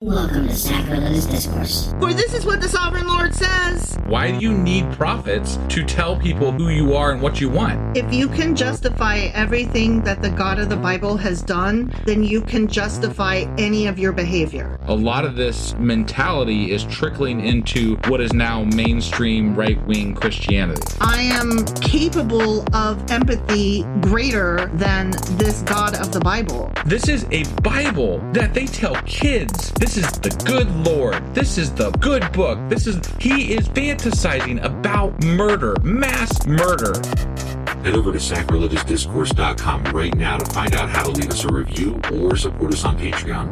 Welcome to Sacrilegious Discourse. For this is what the Sovereign Lord says. Why do you need prophets to tell people who you are and what you want? If you can justify everything that the God of the Bible has done, then you can justify any of your behavior. A lot of this mentality is trickling into what is now mainstream right-wing Christianity. I am capable of empathy greater than this God of the Bible. This is a Bible that they tell kids. This is the good Lord. This is the good book. He is fantasizing about murder, mass murder. Head over to sacrilegiousdiscourse.com right now to find out how to leave us a review or support us on Patreon.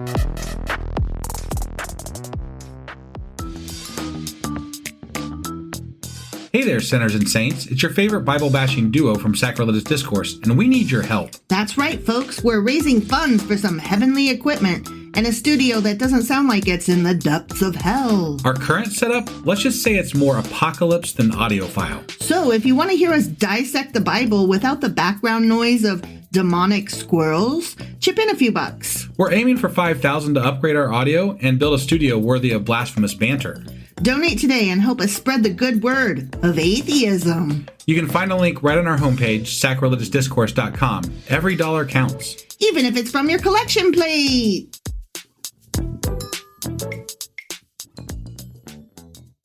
Hey there, sinners and saints. It's your favorite Bible-bashing duo from Sacrilegious Discourse, and we need your help. That's right, folks. We're raising funds for some heavenly equipment and a studio that doesn't sound like it's in the depths of hell. Our current setup, let's just say it's more apocalypse than audiophile. So if you want to hear us dissect the Bible without the background noise of demonic squirrels, chip in a few bucks. We're aiming for $5,000 to upgrade our audio and build a studio worthy of blasphemous banter. Donate today and help us spread the good word of atheism. You can find a link right on our homepage, sacrilegiousdiscourse.com. Every dollar counts. Even if it's from your collection plate.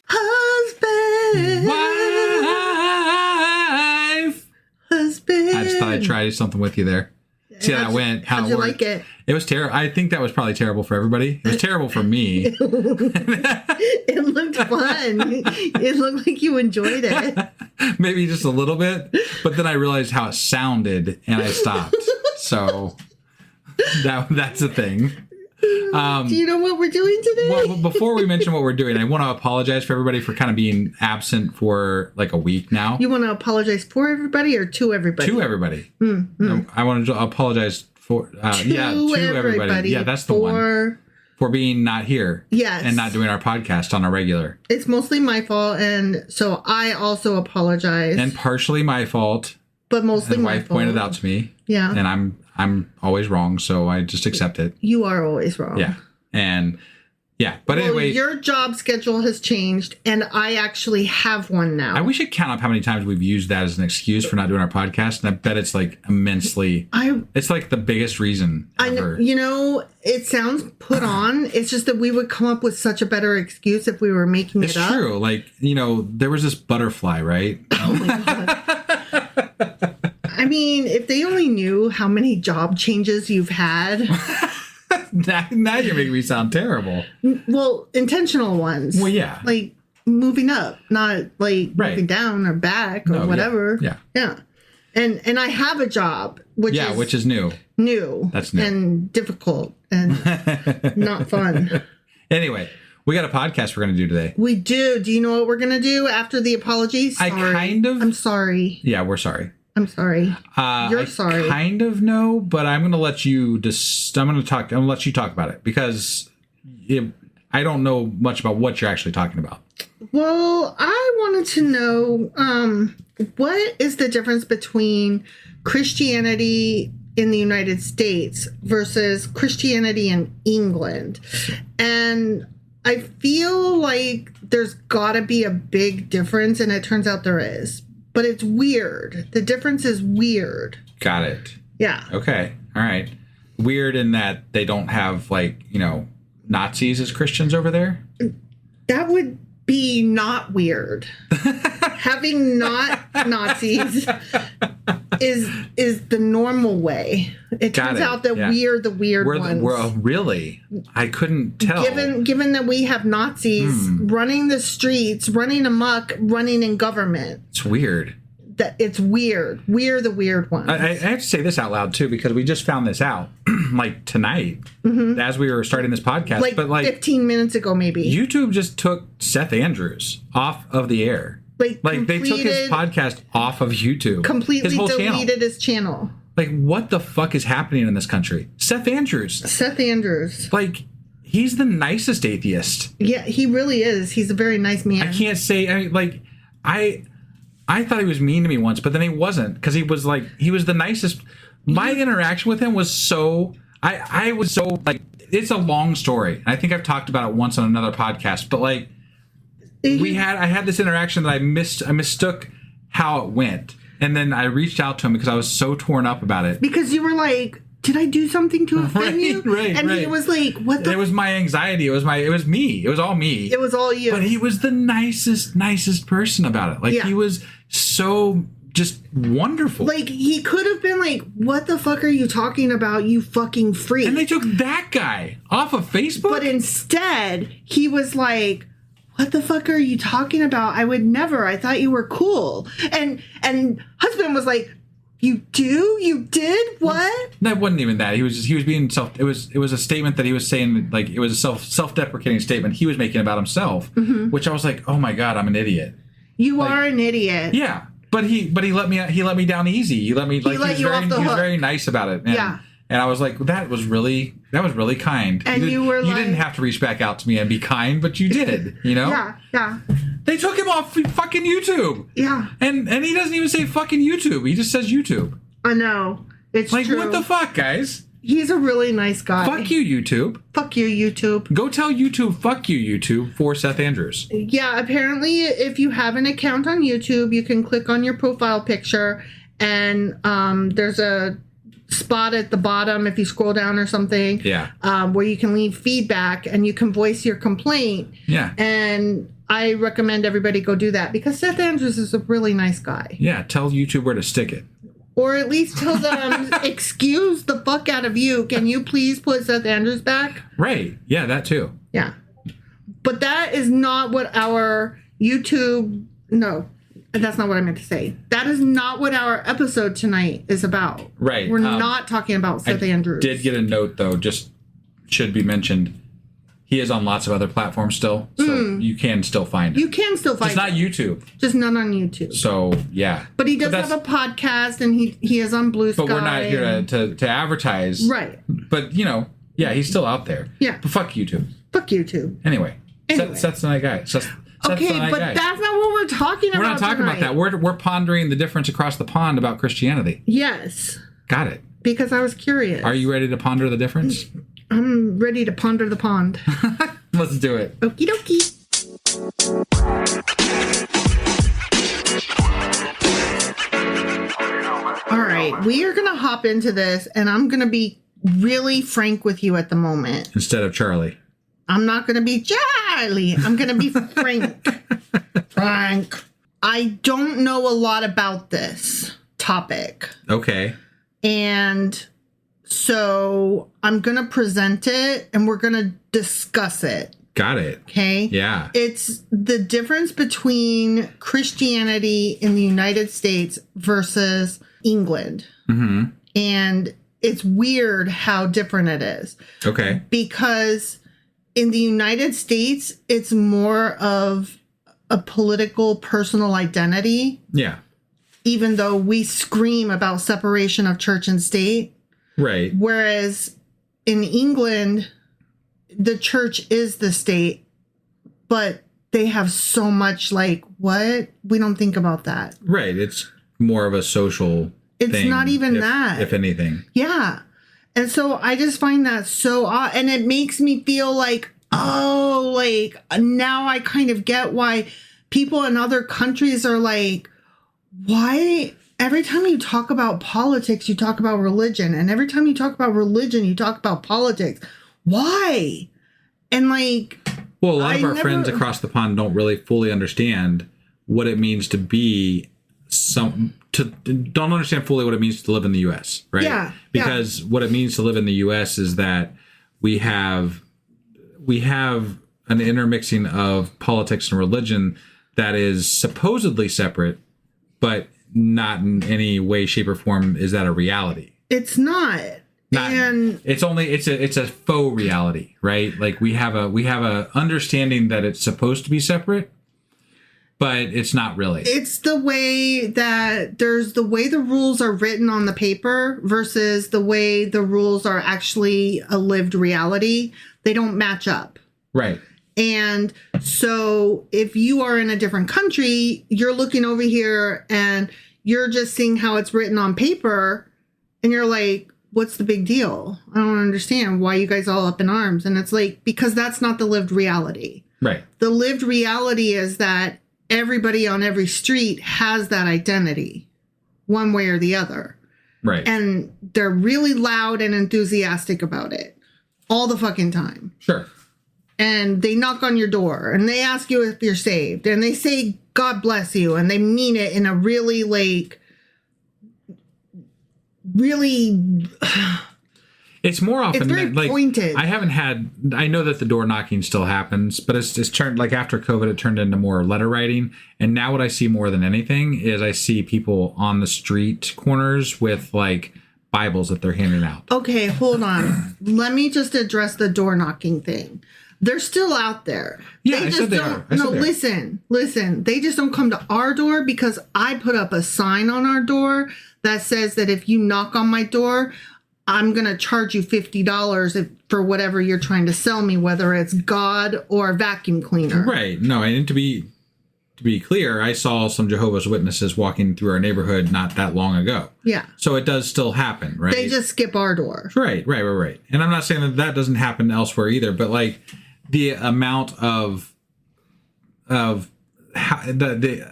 Husband. Wife. Husband. I just thought I'd try something with you there. See how that went. How'd you like it? It was terrible. I think that was probably terrible for everybody. It was terrible for me. It looked fun. It looked like you enjoyed it. Maybe just a little bit. But then I realized how it sounded and I stopped. So that's the thing. Do you know what we're doing today? Well, before we mention what we're doing, I want to apologize for everybody for kind of being absent for like a week now. You want to apologize for everybody or to everybody? To everybody. I want to apologize for to everybody. Yeah, that's the one. For being not here. Yes. And not doing our podcast on a regular. It's mostly my fault, and so I also apologize. And partially my fault. But mostly my fault. My wife pointed out to me. Yeah. And I'm always wrong, so I just accept it. You are always wrong. Yeah. And yeah, but anyway, your job schedule has changed, and I actually have one now. we should count up how many times we've used that as an excuse for not doing our podcast, and I bet it's like immensely. It's like the biggest reason ever. It sounds put on. It's just that we would come up with such a better excuse if we were making it up. It's true. Like, there was this butterfly, right? Oh my God. I mean, if they only knew how many job changes you've had. Now you're making me sound terrible. Well, intentional ones. Well, yeah. Like moving up, not like moving down or back or whatever. Yeah. And I have a job, which is new. New. That's new. And difficult and not fun. Anyway, we got a podcast we're going to do today. We do. Do you know what we're going to do after the apologies? I'm sorry. Yeah, we're sorry. I'm sorry. You're sorry. I kind of know, but I'm going to let you I'm going to let you talk about it because I don't know much about what you're actually talking about. Well, I wanted to know what is the difference between Christianity in the United States versus Christianity in England. And I feel like there's got to be a big difference, and it turns out there is. But it's weird. The difference is weird. Got it. Yeah. Okay. All right. Weird in that they don't have, Nazis as Christians over there? That would be not weird. Having not Nazis is the normal way. It turns out that we're the weird ones. Really? I couldn't tell. Given that we have Nazis running the streets, running amok, running in government. It's weird. It's weird. We're the weird ones. I have to say this out loud, too, because we just found this out, tonight, as we were starting this podcast. But 15 minutes ago, maybe. YouTube just took Seth Andrews off of the air. They took his podcast off of YouTube. Completely his whole deleted his channel. What the fuck is happening in this country? Seth Andrews. He's the nicest atheist. Yeah, he really is. He's a very nice man. I can't say, I thought he was mean to me once, but then he wasn't, because he was the nicest. My interaction with him was so, I was so, it's a long story. I think I've talked about it once on another podcast, but like I had this interaction that I mistook how it went. And then I reached out to him because I was so torn up about it. Because you were like, did I do something to offend you? Right. And he was like, what the? It was my anxiety. It was me. It was all me. It was all you. But he was the nicest person about it. Like he was so just wonderful. Like he could have been like, what the fuck are you talking about, you fucking freak? And they took that guy off of Facebook. But instead, he was like, what the fuck are you talking about? I would never. I thought you were cool. And husband was like, you do? You did? What? That wasn't even that. He was being it was a statement that he was saying, like it was a self-deprecating statement he was making about himself, which I was like, oh my God, I'm an idiot. You are an idiot. Yeah. But he let me down easy. He let me like he was very nice about it. And, and I was like, that was really kind. And you didn't have to reach back out to me and be kind, but you did, you know? Yeah. They took him off fucking YouTube. Yeah. And he doesn't even say fucking YouTube. He just says YouTube. I know. It's like, true. what the fuck, guys? He's a really nice guy. Fuck you, YouTube. Fuck you, YouTube. Go tell YouTube, fuck you, YouTube, for Seth Andrews. Yeah, apparently if you have an account on YouTube, you can click on your profile picture and there's a spot at the bottom if you scroll down or something. Yeah. Where you can leave feedback and you can voice your complaint. Yeah. And I recommend everybody go do that because Seth Andrews is a really nice guy. Yeah, tell YouTube where to stick it. Or at least tell them, excuse the fuck out of you. Can you please put Seth Andrews back? Right. Yeah, that too. Yeah. But that is not what our YouTube... No, that's not what I meant to say. That is not what our episode tonight is about. Right. We're not talking about Seth Andrews. Did get a note, though, just should be mentioned. He is on lots of other platforms still, so you can still find him. You can still find him. It's not YouTube. Just not on YouTube. So, yeah. But he does have a podcast, and he is on Blue Sky. But we're not here to advertise. Right. But, you know, yeah, he's still out there. Yeah. But fuck YouTube. Fuck YouTube. Anyway. Seth's a nice guy. Okay, but that's not what we're talking about. We're not talking about that. We're pondering the difference across the pond about Christianity. Yes. Got it. Because I was curious. Are you ready to ponder the difference? I'm ready to ponder the pond. Let's do it. Okie dokie. All right, we are going to hop into this, and I'm going to be really frank with you at the moment. Instead of Charlie. I'm not going to be Charlie. I'm going to be Frank. Frank. I don't know a lot about this topic. Okay. And so I'm going to present it and we're going to discuss it. Got it. Okay? Yeah. It's the difference between Christianity in the United States versus England. Mm-hmm. And it's weird how different it is. Okay. Because in the United States, it's more of a political personal identity. Yeah. Even though we scream about separation of church and state. Right. Whereas in England, the church is the state, but they have so much like, what? We don't think about that. Right. It's more of a social It's thing, not even that. If anything. Yeah. And so I just find that so odd. And it makes me feel like, oh, like now I kind of get why people in other countries are like, why every time you talk about politics, you talk about religion. And every time you talk about religion, you talk about politics. Why? And like, well, a lot of our friends across the pond don't really fully understand what it means to be don't understand fully what it means to live in the U.S., right? Yeah. Because what it means to live in the U.S. is that we have an intermixing of politics and religion that is supposedly separate, but not in any way, shape, or form is that a reality. It's not. And it's a faux reality, right? Like we have a understanding that it's supposed to be separate, but it's not really. It's the way that there's the way the rules are written on the paper versus the way the rules are actually a lived reality. They don't match up. Right. And so if you are in a different country, you're looking over here and you're just seeing how it's written on paper and you're like, what's the big deal? I don't understand why you guys all up in arms. And it's like, because that's not the lived reality. Right. The lived reality is that everybody on every street has that identity, one way or the other. Right. And they're really loud and enthusiastic about it all the fucking time. Sure. And they knock on your door and they ask you if you're saved and they say, God bless you. And they mean it in a really really it's more often it's very like pointed. I know that the door knocking still happens, but it's turned, like after COVID, it turned into more letter writing. And now what I see more than anything is I see people on the street corners with like Bibles that they're handing out. Okay, hold on. Let me just address the door knocking thing. They're still out there. Yeah, they I just said they don't, are. I said no, they are. listen. They just don't come to our door because I put up a sign on our door that says that if you knock on my door, I'm going to charge you $50 for whatever you're trying to sell me, whether it's God or a vacuum cleaner. Right. No, and to be clear, I saw some Jehovah's Witnesses walking through our neighborhood not that long ago. Yeah. So it does still happen, right? They just skip our door. Right. And I'm not saying that doesn't happen elsewhere either, but like the amount of how, the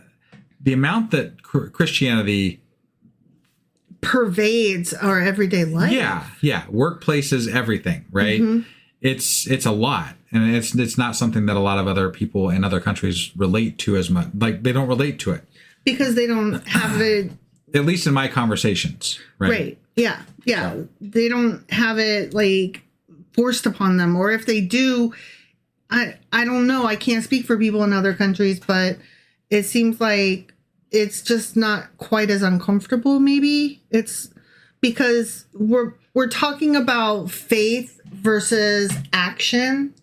amount that Christianity pervades our everyday life. Yeah. Workplaces, everything, right? Mm-hmm. It's a lot. And it's not something that a lot of other people in other countries relate to as much. Like, they don't relate to it. Because they don't have it. At least in my conversations, right? Right. Yeah. So. They don't have it, like, forced upon them. Or if they do, I don't know. I can't speak for people in other countries, but it seems like it's just not quite as uncomfortable, maybe. It's because we're talking about faith versus action.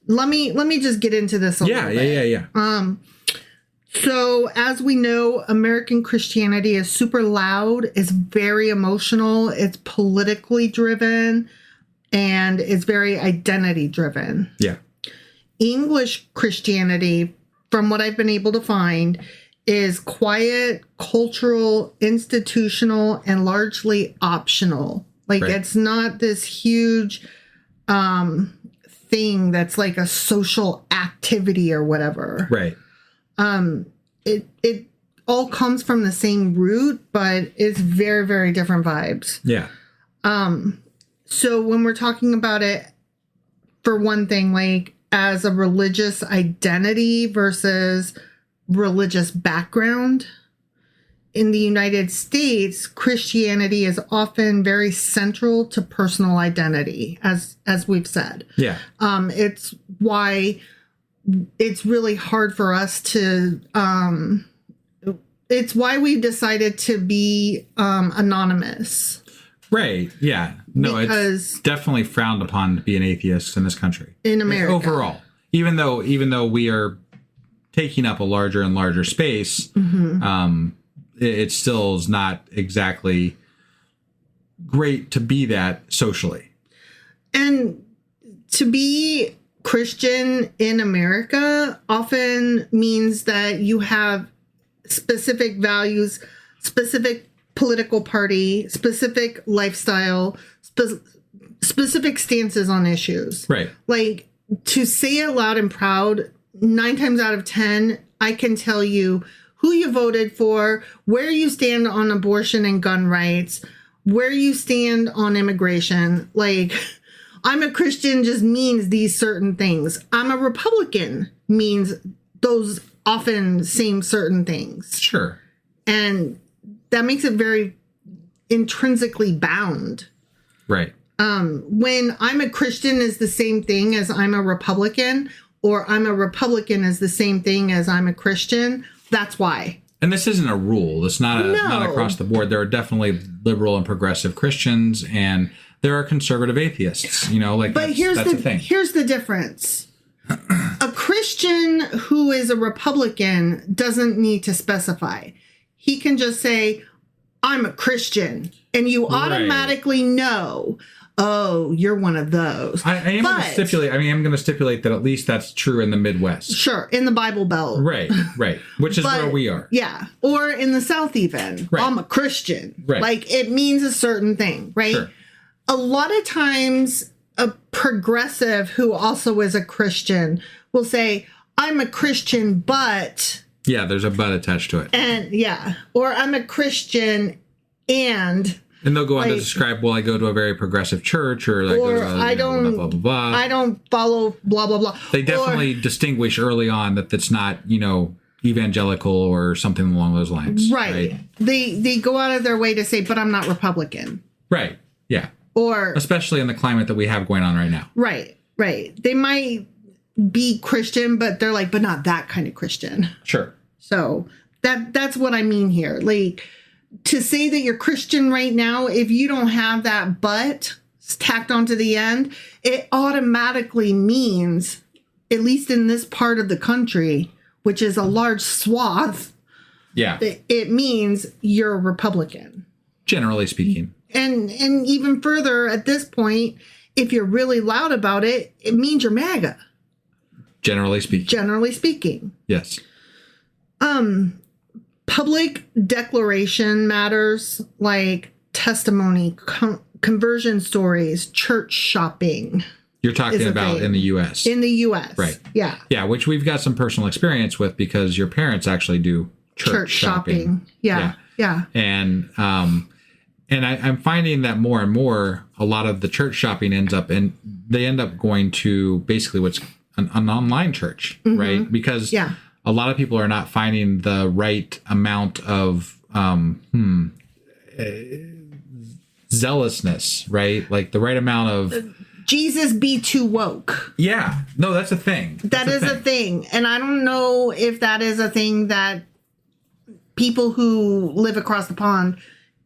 Let me just get into this a little bit. Yeah. So as we know, American Christianity is super loud, it's very emotional, it's politically driven, and it's very identity driven. Yeah. English Christianity, from what I've been able to find, is quiet, cultural, institutional, and largely optional. Like, It's not this huge thing that's like a social activity or whatever. Right. It all comes from the same root, but it's very, very different vibes. Yeah. So when we're talking about it, for one thing, like as a religious identity versus religious background, in the United States, Christianity is often very central to personal identity, as we've said. Yeah. It's why it's really hard for us to, it's why we decided to be we Right. Yeah. No, because it's definitely frowned upon to be an atheist in this country. In America. Overall. Even though we are taking up a larger and larger space, it still is not exactly great to be that socially. And to be Christian in America often means that you have specific values, specific political party, specific lifestyle, specific stances on issues. Right. Like, to say it loud and proud, 9 times out of 10, I can tell you who you voted for, where you stand on abortion and gun rights, where you stand on immigration. Like, I'm a Christian just means these certain things. I'm a Republican means those often same certain things. Sure. And that makes it very intrinsically bound. Right. When I'm a Christian is the same thing as I'm a Republican, or I'm a Republican is the same thing as I'm a Christian, that's why. And this isn't a rule. It's not across the board. There are definitely liberal and progressive Christians, and there are conservative atheists. You know, like, but that's the thing. Here's the difference. A Christian who is a Republican doesn't need to specify. He can just say, I'm a Christian, and you automatically know, oh, you're one of those. I am going to stipulate that at least that's true in the Midwest. Sure, in the Bible Belt. Right, which is where we are. Yeah, or in the South even. Right. I'm a Christian. Right. Like, it means a certain thing, right? Sure. a lot of times a progressive who also is a Christian will say, I'm a Christian, but... Yeah, there's a but attached to it. And yeah, or I'm a Christian and... And they'll go on to describe, well, I go to a very progressive church, or I go to I don't, blah, blah, blah. I don't follow blah, blah, blah. They definitely distinguish early on that that's not, evangelical or something along those lines. Right. They go out of their way to say, but I'm not Republican. Right. Yeah. Or especially in the climate that we have going on right now. Right. They might be Christian, but they're like, but not that kind of Christian. Sure. So that's what I mean here. Like, to say that you're Christian right now, if you don't have that but tacked onto the end, it automatically means, at least in this part of the country, which is a large swath, it means you're a Republican. Generally speaking. And even further, at this point, if you're really loud about it, it means you're MAGA. Generally speaking. Yes. Public declaration matters like testimony, conversion stories, church shopping. You're talking about in the U.S. In the U.S. Right. Yeah. Yeah, which we've got some personal experience with because your parents actually do church shopping. Yeah. And I'm finding that more and more, a lot of the church shopping they end up going to basically what's an online church, right? Because a lot of people are not finding the right amount of zealousness, right? Like the right amount of Jesus be too woke. Yeah. No, that's a thing. That is a thing. And I don't know if that is a thing that people who live across the pond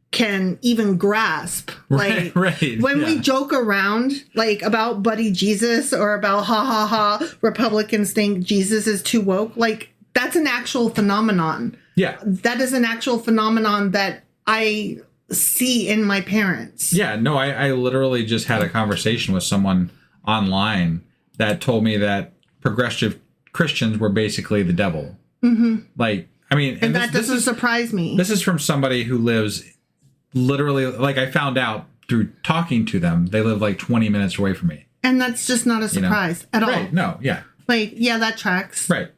can even grasp. Like, right. When we joke around, like, about Buddy Jesus or about Republicans think Jesus is too woke, like, that's an actual phenomenon. Yeah. That is an actual phenomenon that I see in my parents. Yeah, no, I literally just had a conversation with someone online that told me that progressive Christians were basically the devil. Mm-hmm. Like, I mean... And that doesn't surprise me. This is from somebody who lives literally, like I found out through talking to them, they live like 20 minutes away from me. And that's just not a surprise at all. Right, no, yeah. Like, yeah, that tracks. Right.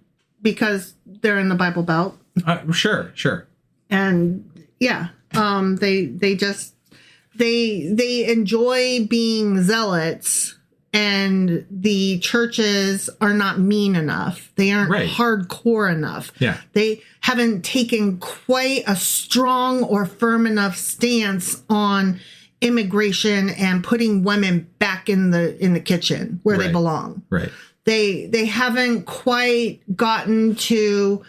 Because they're in the Bible Belt. Sure. And yeah, they enjoy being zealots, and the churches are not mean enough. They aren't hardcore enough. Yeah. They haven't taken quite a strong or firm enough stance on immigration and putting women back in the kitchen where they belong. Right. They haven't quite gotten to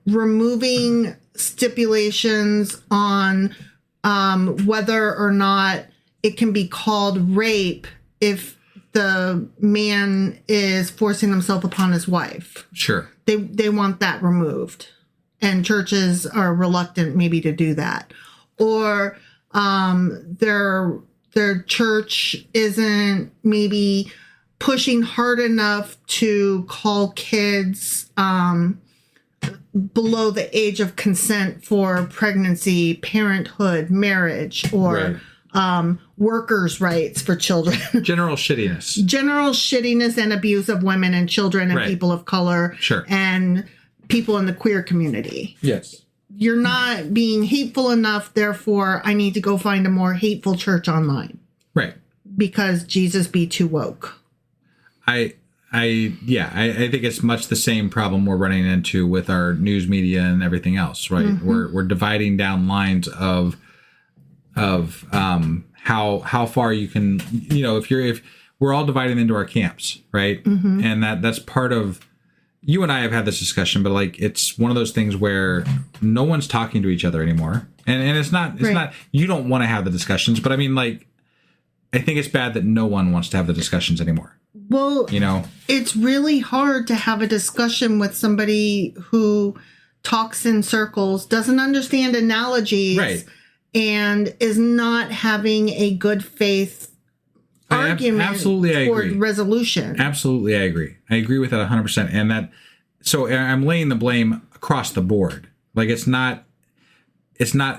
removing stipulations on whether or not it can be called rape if the man is forcing himself upon his wife. Sure. They want that removed. And churches are reluctant maybe to do that. Or their church isn't maybe pushing hard enough to call kids below the age of consent for pregnancy, parenthood, marriage, or workers' rights for children. General shittiness. General shittiness and abuse of women and children and people of color. Sure. And people in the queer community. Yes. You're not being hateful enough, therefore I need to go find a more hateful church online. Right. Because Jesus be too woke. I think it's much the same problem we're running into with our news media and everything else, right? Mm-hmm. We're dividing down lines of how far you can, if we're all dividing into our camps, right? Mm-hmm. And that's part of, you and I have had this discussion, but like it's one of those things where no one's talking to each other anymore, and it's not you don't want to have the discussions, but I mean, like, I think it's bad that no one wants to have the discussions anymore. Well, it's really hard to have a discussion with somebody who talks in circles, doesn't understand analogies, and is not having a good faith argument toward resolution. Absolutely, I agree. I agree with that 100%. And so I'm laying the blame across the board. Like it's not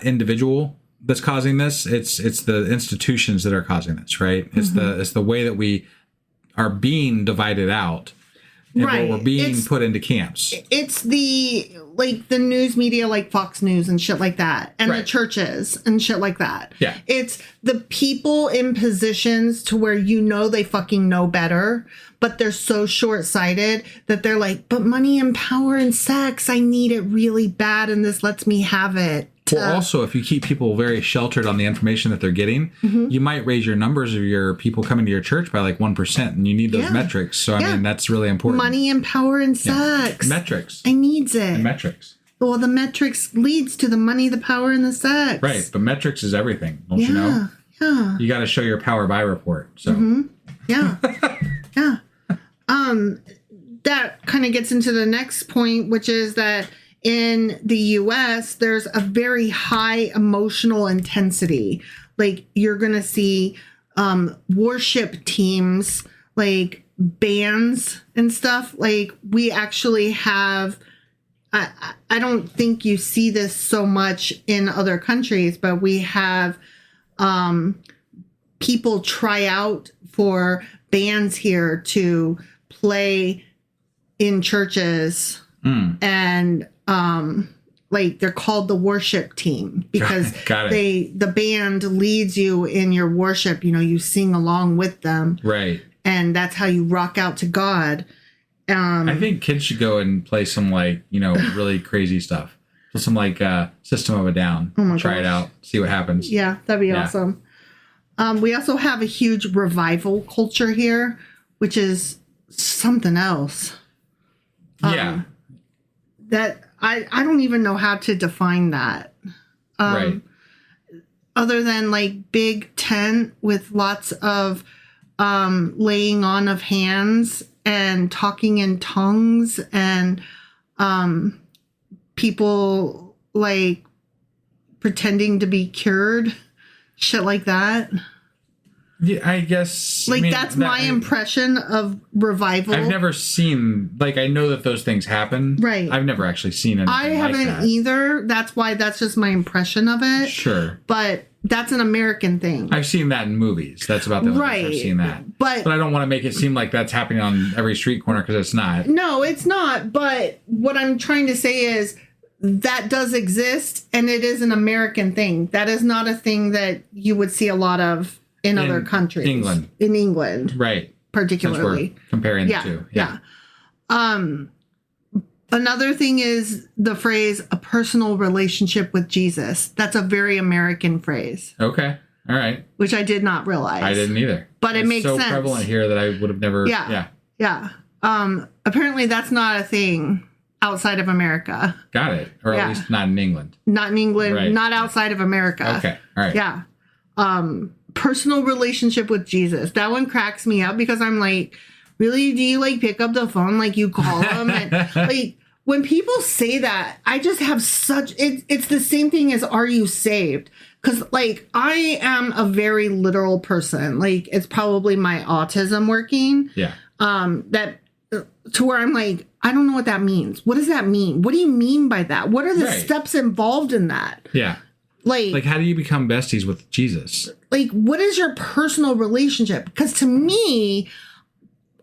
individual, that's causing this. It's the institutions that are causing this, right? It's the way that we are being divided out. And Right. we're being put into camps. It's the news media, like Fox News and shit like that, and the churches and shit like that. Yeah. It's the people in positions to where they fucking know better, but they're so short-sighted that they're like, but money and power and sex, I need it really bad, and this lets me have it. Well, also, if you keep people very sheltered on the information that they're getting, you might raise your numbers of your people coming to your church by like 1%, and you need those metrics. So, I mean, that's really important. Money and power and sex. Metrics. I needs it. And metrics. Well, the metrics leads to the money, the power, and the sex. Right, but metrics is everything, don't you know? Yeah. You got to show your power by report. So, Yeah. Yeah. That kind of gets into the next point, which is that in the US, there's a very high emotional intensity. Like, you're going to see worship teams, like bands and stuff. Like, we actually have, I don't think you see this so much in other countries, but we have people try out for bands here to play in churches and like they're called the worship team because Got it. the band leads you in your worship. You sing along with them, right. and that's how you rock out to God. I think kids should go and play some really crazy stuff. So some System of a Down. Oh my Try it gosh. out. See what happens. Yeah, that'd be awesome. We also have a huge revival culture here, which is something else. Yeah. That I don't even know how to define that. Right. Other than like big tent with lots of laying on of hands and talking in tongues and people like pretending to be cured, shit like that. Yeah, I guess. That's my impression of revival. I've never seen, I know that those things happen. Right. I've never actually seen anything I haven't that. either. That's why that's just my impression of it. Sure. But that's an American thing. I've seen that in movies. That's about the only place I've seen that. But I don't want to make it seem like that's happening on every street corner because it's not. No, it's not. But what I'm trying to say is that does exist, and it is an American thing. That is not a thing that you would see a lot of in other countries. In England. Right. Particularly. Since we're comparing the two. Yeah. Another thing is the phrase, a personal relationship with Jesus. That's a very American phrase. Okay. All right. Which I did not realize. I didn't either. But it makes so sense. Prevalent here that I would have never. Yeah. Apparently that's not a thing outside of America. Got it. Or at least not in England. Not in England. Right. Not outside of America. Okay. All right. Yeah. Personal relationship with Jesus. That one cracks me up because I'm like, really? Do you pick up the phone? You call them? And when people say that, I just have it's the same thing as, are you saved? Because I am a very literal person. It's probably my autism working. Yeah. That to where I'm like, I don't know what that means. What does that mean? What do you mean by that? What are the steps involved in that? Yeah. How do you become besties with Jesus? What is your personal relationship? Because to me,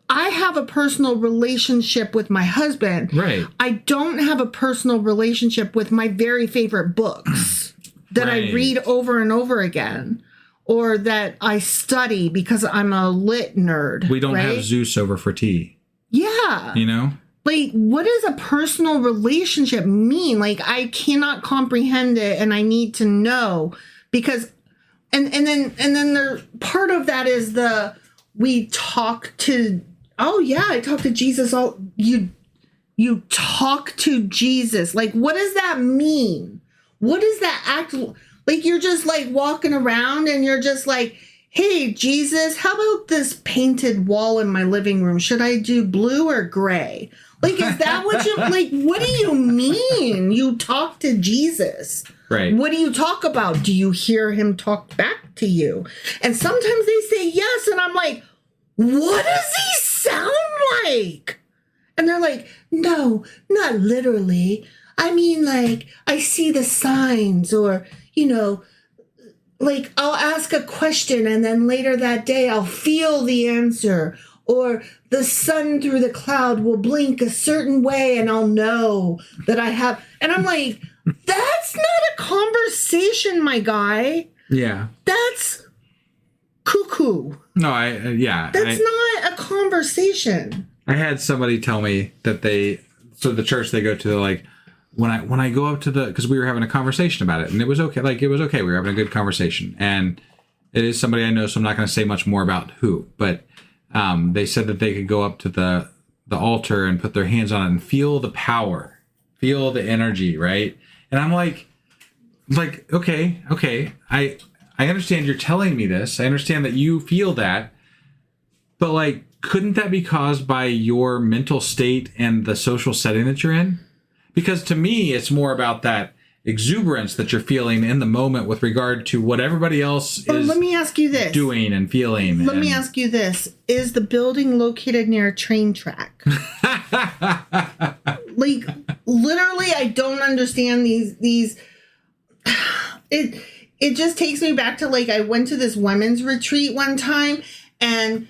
I have a personal relationship with my husband. Right. I don't have a personal relationship with my very favorite books that I read over and over again, or that I study because I'm a lit nerd. We don't have Zeus over for tea. Yeah. What does a personal relationship mean? I cannot comprehend it, and I need to know because, and then there, part of that is we talk to, I talk to Jesus. You talk to Jesus. What does that mean? What does that act like? You're just walking around and you're just hey, Jesus, how about this painted wall in my living room? Should I do blue or gray? Is that what you, what do you mean you talk to Jesus? Right. What do you talk about? Do you hear him talk back to you? And sometimes they say yes, and I'm like, what does he sound like? And they're like, no, not literally. I mean, I see the signs, or, like I'll ask a question and then later that day I'll feel the answer, or the sun through the cloud will blink a certain way and I'll know that I have. And I'm like, that's not a conversation, my guy. Yeah. That's cuckoo. No, That's not a conversation. I had somebody tell me that so the church they go to, they're like, when I go up to because we were having a conversation about it and it was okay. Like, it was okay. We were having a good conversation, and it is somebody I know, so I'm not going to say much more about who, but they said that they could go up to the altar and put their hands on it and feel the power, feel the energy. Right. And I'm like, okay. I understand you're telling me this. I understand that you feel that, but like, couldn't that be caused by your mental state and the social setting that you're in? Because to me, it's more about that exuberance that you're feeling in the moment with regard to what everybody else is let me ask you this. Doing and feeling. Let me ask you this. Is the building located near a train track? Like, literally, I don't understand these. It just takes me back to, like, I went to this women's retreat one time, and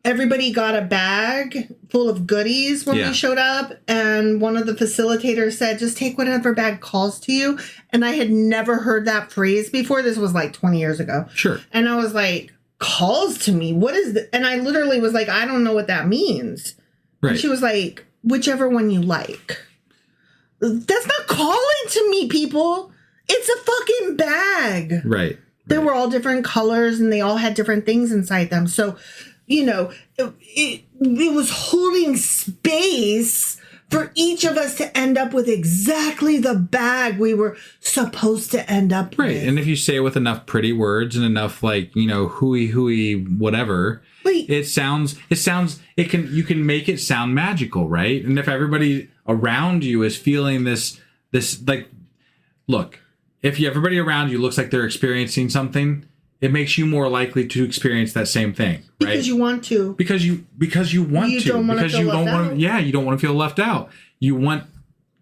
everybody got a bag full of goodies when we showed up, and one of the facilitators said, just take whatever bag calls to you. And I had never heard that phrase before. This was like 20 years ago. Sure. And I was like, calls to me? What is that? And I literally was like, I don't know what that means. Right. And she was like, whichever one you like. That's not calling to me, people. It's a fucking bag. Right. They were all different colors and they all had different things inside them. So, you know, it was holding space for each of us to end up with exactly the bag we were supposed to end up with. Right. And if you say it with enough pretty words and enough, like, you know, hooey, whatever, you can make it sound magical, right? And if everybody around you is feeling this like, look, if everybody around you looks like they're experiencing something, it makes you more likely to experience that same thing, right? Because you want to. Because you want you to. Don't want because to feel you don't left want out. to. Yeah, you don't want to feel left out. You want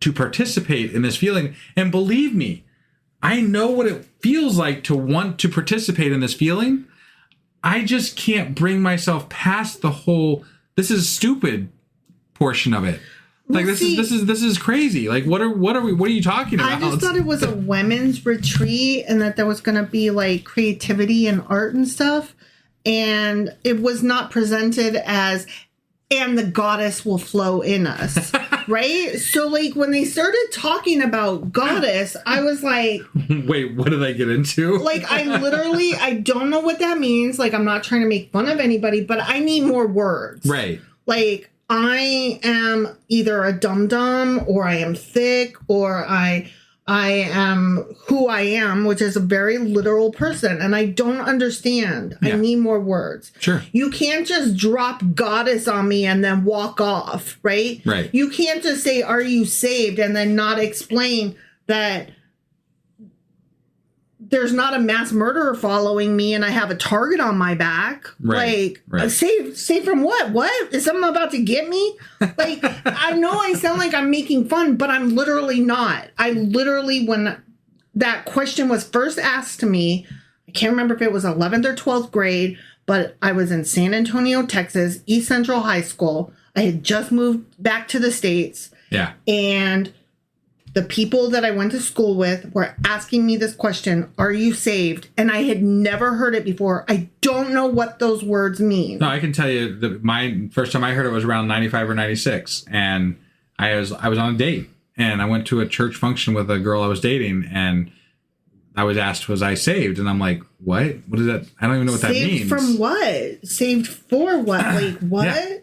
to participate in this feeling. And believe me, I know what it feels like to want to participate in this feeling. I just can't bring myself past the whole "this is stupid" portion of it. Like, this is crazy. Like, what are you talking about? I just thought it was a women's retreat and that there was going to be like creativity and art and stuff. And it was not presented as, and the goddess will flow in us. Right? So, like, when they started talking about goddess, I was like, wait, what did I get into? Like, I don't know what that means. Like, I'm not trying to make fun of anybody, but I need more words. Right. Like, I am either a dum-dum, or I am thick, or I am who I am, which is a very literal person, and I don't understand. Yeah. I need more words. Sure. You can't just drop goddess on me and then walk off, right? Right. You can't just say, are you saved, and then not explain that there's not a mass murderer following me and I have a target on my back. Right. Like, saved from what? What? Is someone about to get me? Like, I know I sound like I'm making fun, but I'm literally not. I literally, when that question was first asked to me, I can't remember if it was 11th or 12th grade, but I was in San Antonio, Texas, East Central High School. I had just moved back to the States. Yeah. And the people that I went to school with were asking me this question, are you saved? And I had never heard it before. I don't know what those words mean. No, I can tell you that my first time I heard it was around 95 or 96. And I was on a date. And I went to a church function with a girl I was dating. And I was asked, was I saved? And I'm like, what? What is that? I don't even know what that means. Saved from what? Saved for what? Like, what? Yeah.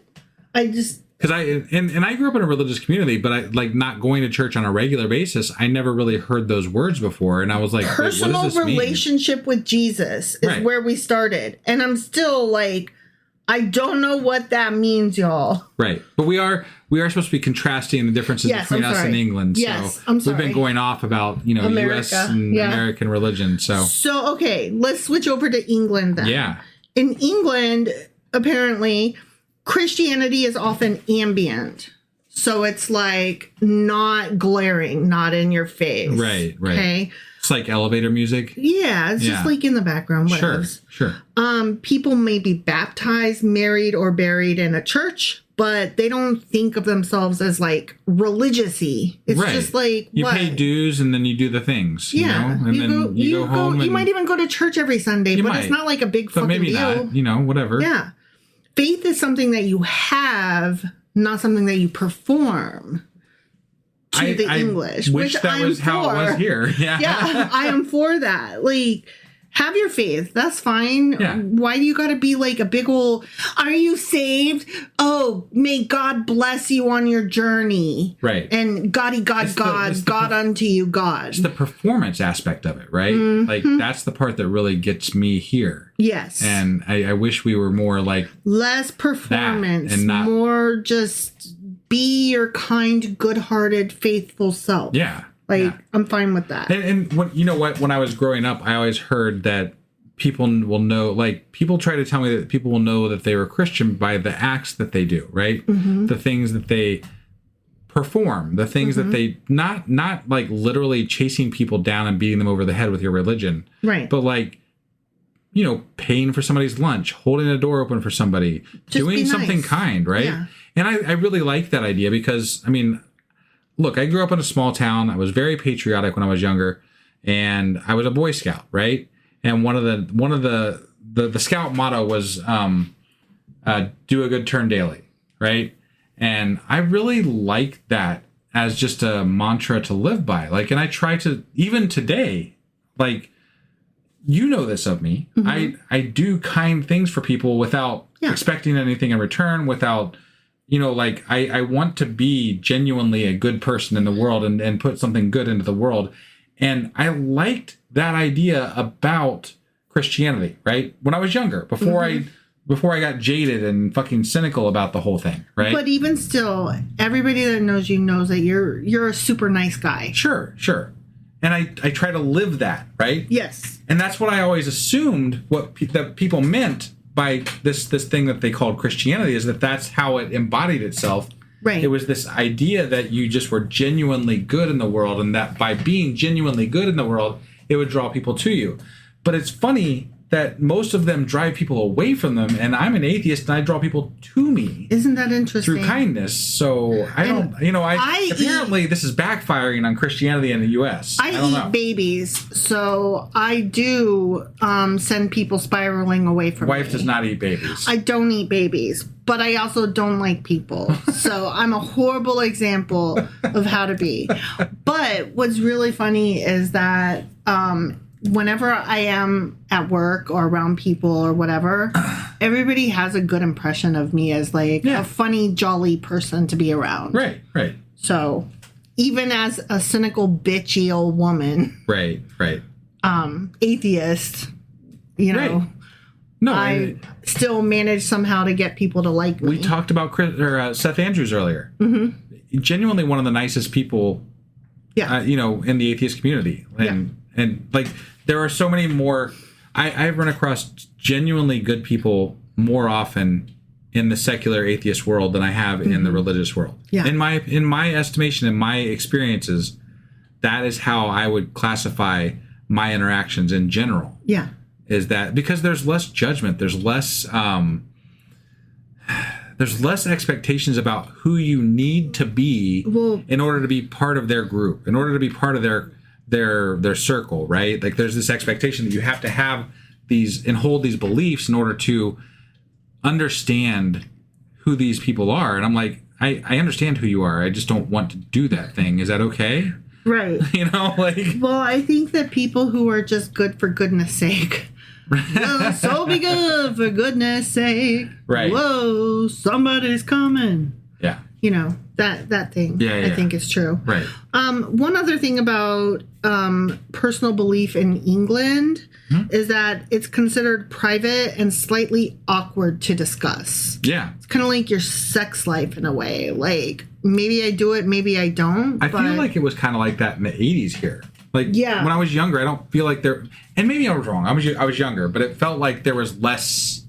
I just... Because I grew up in a religious community, but I like not going to church on a regular basis. I never really heard those words before, and I was like, personal what does this relationship mean? with Jesus is where we started, and I'm still like, I don't know what that means, y'all. Right, but we are supposed to be contrasting the differences between us and England. Yes, so I'm sorry. We've been going off about America. U.S. and American religion. So okay, let's switch over to England then. Yeah, in England, apparently, Christianity is often ambient. So it's like not glaring, not in your face. Right. Okay. It's like elevator music. Yeah, it's just like in the background. Sure. People may be baptized, married, or buried in a church, but they don't think of themselves as like religious-y. It's just like you pay dues and then you do the things. Yeah, and then you go home. You might even go to church every Sunday, but it's not like a big fucking maybe deal. Not. Whatever. Yeah, faith is something that you have, not something that you perform. To the English, which that was how it was here. Yeah, yeah, I am for that. Like, have your faith. That's fine. Yeah. Why do you got to be like a big old, are you saved? Oh, may God bless you on your journey. Right. And God unto you, God. It's the performance aspect of it, right? Mm-hmm. Like, that's the part that really gets me here. Yes. And I wish we were more like less performance and not more just be your kind, good-hearted, faithful self. Yeah. I'm fine with that. And when I was growing up, I always heard that people will know, like, people try to tell me that people will know that they were Christian by the acts that they do, right? Mm-hmm. The things that they perform, the things that they, not like literally chasing people down and beating them over the head with your religion. Right. But like, paying for somebody's lunch, holding a door open for somebody, just doing something kind, right? Yeah. And I really like that idea because, I mean, look, I grew up in a small town. I was very patriotic when I was younger, and I was a Boy Scout, right? And one of the Scout motto was do a good turn daily, right? And I really like that as just a mantra to live by. Like, and I try to, even today, like, this of me. Mm-hmm. I do kind things for people without expecting anything in return, without, I want to be genuinely a good person in the world and put something good into the world. And I liked that idea about Christianity, right? When I was younger, before I got jaded and fucking cynical about the whole thing, right? But even still, everybody that knows you knows that you're a super nice guy. Sure. And I try to live that, right? Yes. And that's what I always assumed that people meant by this thing that they called Christianity, is that that's how it embodied itself. Right. It was this idea that you just were genuinely good in the world, and that by being genuinely good in the world, it would draw people to you. But it's funny that most of them drive people away from them, and I'm an atheist and I draw people to me. Isn't that interesting? Through kindness. So apparently this is backfiring on Christianity in the US. I don't know. Eat babies, so I do send people spiraling away from Wife me. does not eat babies. I don't eat babies, but I also don't like people. So I'm a horrible example of how to be. But what's really funny is that whenever I am at work or around people or whatever, everybody has a good impression of me as like a funny, jolly person to be around. Right. So even as a cynical, bitchy old woman, right, atheist, Right. No, I still manage somehow to get people to like me. We talked about Seth Andrews earlier. Mm-hmm. Genuinely one of the nicest people, in the atheist community, and like there are so many more. I've run across genuinely good people more often in the secular atheist world than I have in the religious world. Yeah. In my estimation, in my experiences, that is how I would classify my interactions in general. Yeah. Is that because there's less judgment, there's less expectations about who you need to be in order to be part of their group, in order to be part of their circle, right? Like there's this expectation that you have to have these and hold these beliefs in order to understand who these people are. And I'm like, I understand who you are. I just don't want to do that thing. Is that okay? Right. Well, I think that people who are just good for goodness sake. Well, so be good for goodness sake. Right. Whoa, somebody's coming. Yeah. That thing. Yeah. I think is true. Right. One other thing about personal belief in England is that it's considered private and slightly awkward to discuss. Yeah. It's kind of like your sex life in a way. Like, maybe I do it, maybe I don't. I feel like it was kind of like that in the 80s here. Like, when I was younger, I don't feel like there... And maybe I was wrong. I was younger, but it felt like there was less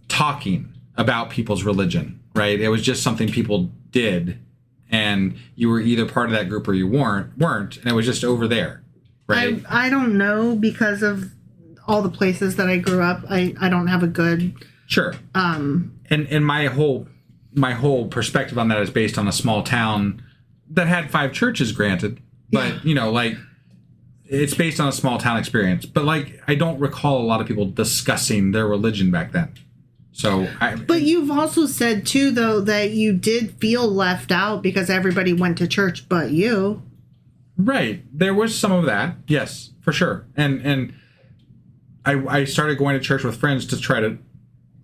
talking about people's religion. right? It was just something people did, and you were either part of that group or you weren't, and it was just over there, right? I don't know, because of all the places that I grew up. I don't have a good Sure. And my whole perspective on that is based on a small town that had 5 churches, granted, but like, it's based on a small town experience. But like, I don't recall a lot of people discussing their religion back then. So, but you've also said too, though, that you did feel left out because everybody went to church but you. Right. There was some of that. Yes, for sure. And I started going to church with friends to try to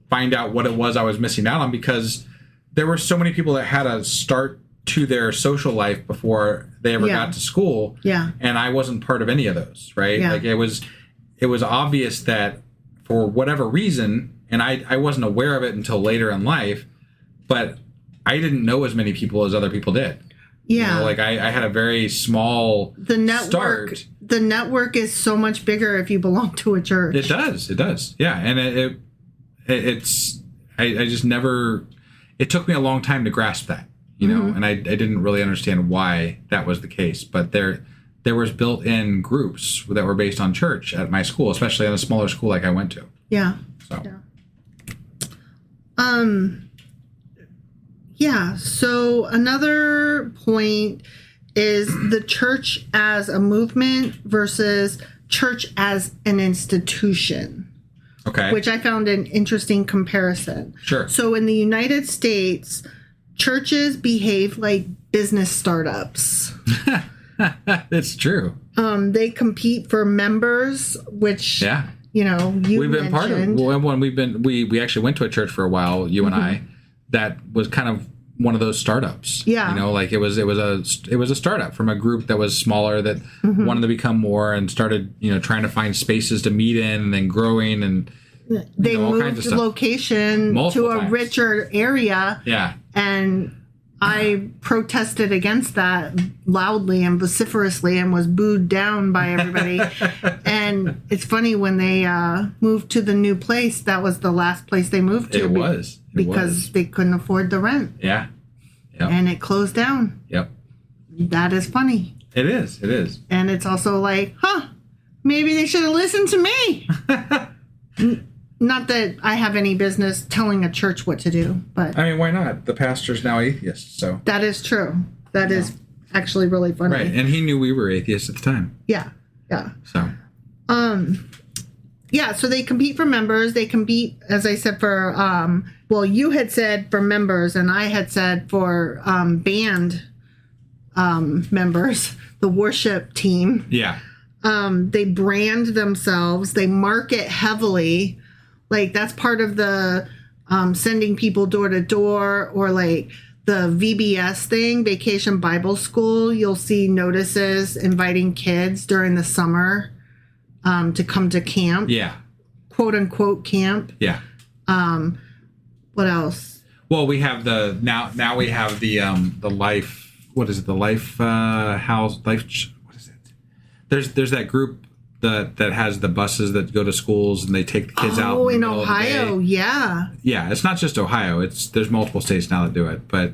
find out what it was I was missing out on, because there were so many people that had a start to their social life before they ever got to school. Yeah. And I wasn't part of any of those, right? Yeah. Like, it was obvious that for whatever reason, and I wasn't aware of it until later in life, but I didn't know as many people as other people did. Yeah. Like, I had a very small network. start. The network is so much bigger if you belong to a church. It does. Yeah. And it's I just never, it took me a long time to grasp that, know, and I didn't really understand why that was the case. But there was built-in groups that were based on church at my school, especially at a smaller school like I went to. Yeah. So. Yeah. So another point is the church as a movement versus church as an institution. Okay. Which I found an interesting comparison. Sure. So in the United States, churches behave like business startups. It's true. They compete for members, which we've been part of. When we actually went to a church for a while, you and I, that was kind of one of those startups. Yeah. Like it was a startup from a group that was smaller that wanted to become more and started, trying to find spaces to meet in and then growing, and they all moved kinds of stuff. location Multiple to a times. richer area. Yeah. And I protested against that loudly and vociferously and was booed down by everybody. And it's funny, when they moved to the new place, that was the last place they moved to. Because they couldn't afford the rent. Yeah. Yep. And it closed down. Yep. That is funny. It is. And it's also like, maybe they should have listened to me. Not that I have any business telling a church what to do, but... I mean, why not? The pastor's now atheist, so... That is true. That is actually really funny. Right, and he knew we were atheists at the time. Yeah. So... Yeah, so they compete for members. They compete, as I said, for... you had said for members, and I had said for band members, the worship team. Yeah. They brand themselves. They market heavily. Like, that's part of the sending people door to door, or like the VBS thing, Vacation Bible School. You'll see notices inviting kids during the summer to come to camp. Yeah. Quote unquote camp. Yeah. What else? Well, we have now we have the life. What is it? The life house life. What is it? There's that group that has the buses that go to schools and they take the kids out. Oh, in Ohio, yeah. Yeah, it's not just Ohio. There's multiple states now that do it, but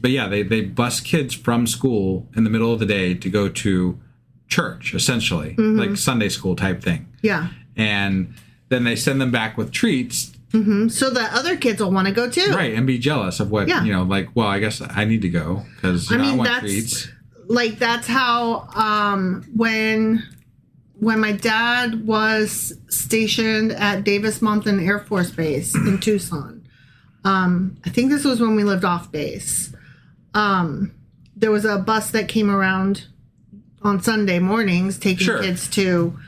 yeah, they bus kids from school in the middle of the day to go to church, essentially, like Sunday school type thing. Yeah. And then they send them back with treats. So that other kids will want to go too. Right, and be jealous of what, like, well, I guess I need to go because I want treats. Like, that's how when my dad was stationed at Davis-Monthan Air Force Base in Tucson, I think this was when we lived off base, there was a bus that came around on Sunday mornings taking kids to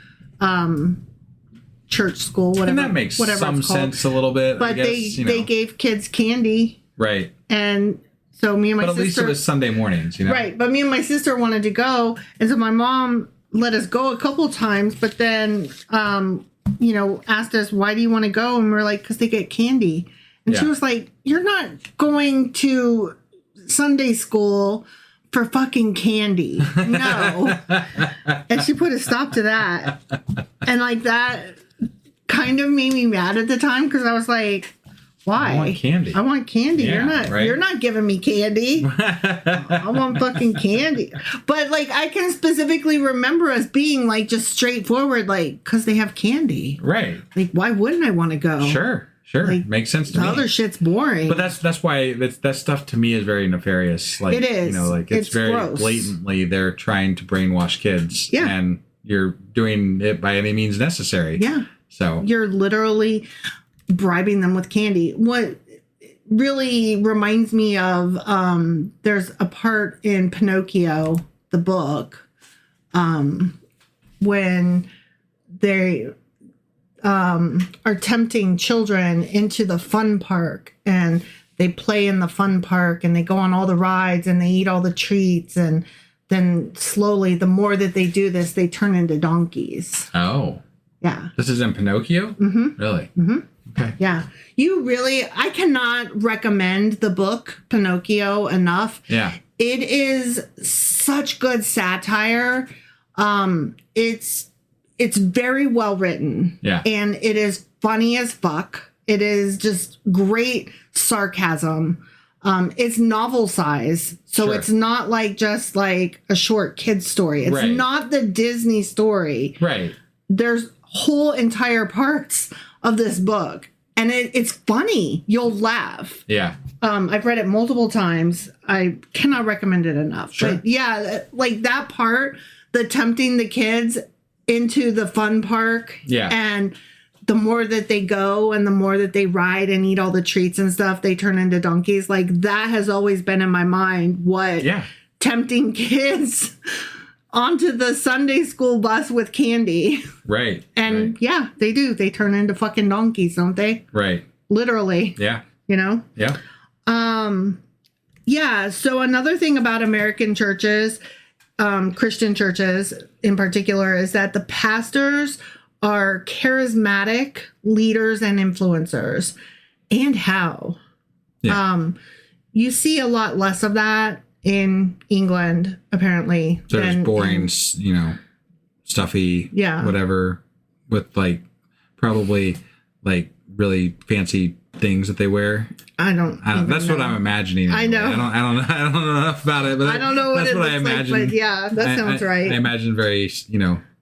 church school, whatever. And that makes some sense a little bit. But I guess, they gave kids candy. Right. And so me and my sister... But at least it was Sunday mornings, Right. But me and my sister wanted to go. And so my mom let us go a couple times, but then, asked us, why do you want to go? And we're like, because they get candy. And she was like, you're not going to Sunday school for fucking candy. No. And she put a stop to that. And like, that kind of made me mad at the time, because I was like, Why? I want candy. I want candy. Yeah, You're not giving me candy. I want fucking candy. But like I can specifically remember us being like just straightforward, like, because they have candy. Right. Like, why wouldn't I want to go? Sure. Like, makes sense to the me. Other shit's boring. But that's why that stuff to me is very nefarious. Like, it is. You know, like it's very gross. Blatantly they're trying to brainwash kids. Yeah. And you're doing it by any means necessary. Yeah. So you're literally bribing them with candy. What really reminds me of, there's a part in Pinocchio, the book, when they are tempting children into the fun park, and they play in the fun park and they go on all the rides and they eat all the treats, and then slowly, the more that they do this, they turn into donkeys. Oh. Yeah. This is in Pinocchio? Mm-hmm. Really? Mm-hmm. Okay. Yeah. I cannot recommend the book Pinocchio enough. Yeah. It is such good satire. It's very well written. Yeah. And it is funny as fuck. It is just great sarcasm. It's novel size. So Sure. it's not like just like a short kid story. It's Right. not the Disney story. Right. There's whole entire parts of this book, and it's funny. You'll laugh. Yeah. I've read it multiple times. I cannot recommend it enough. Sure. But yeah, like that part, the tempting the kids into the fun park. Yeah. And the more that they go and the more that they ride and eat all the treats and stuff, they turn into donkeys. Like that has always been in my mind. What tempting kids onto the Sunday school bus with candy. Right. And yeah, they do. They turn into fucking donkeys, don't they? Right. Literally. Yeah. You know? Yeah. Yeah. So another thing about American churches, Christian churches in particular, is that the pastors are charismatic leaders and influencers. And how? Yeah. You see a lot less of that in England, apparently. So it's boring, stuffy, whatever, with like probably like really fancy things that they wear. I don't that's know. what I'm imagining. Anyway. I know. I don't know enough about it, but I don't know that's what I looks imagine. like, but yeah, that sounds right. I imagine very,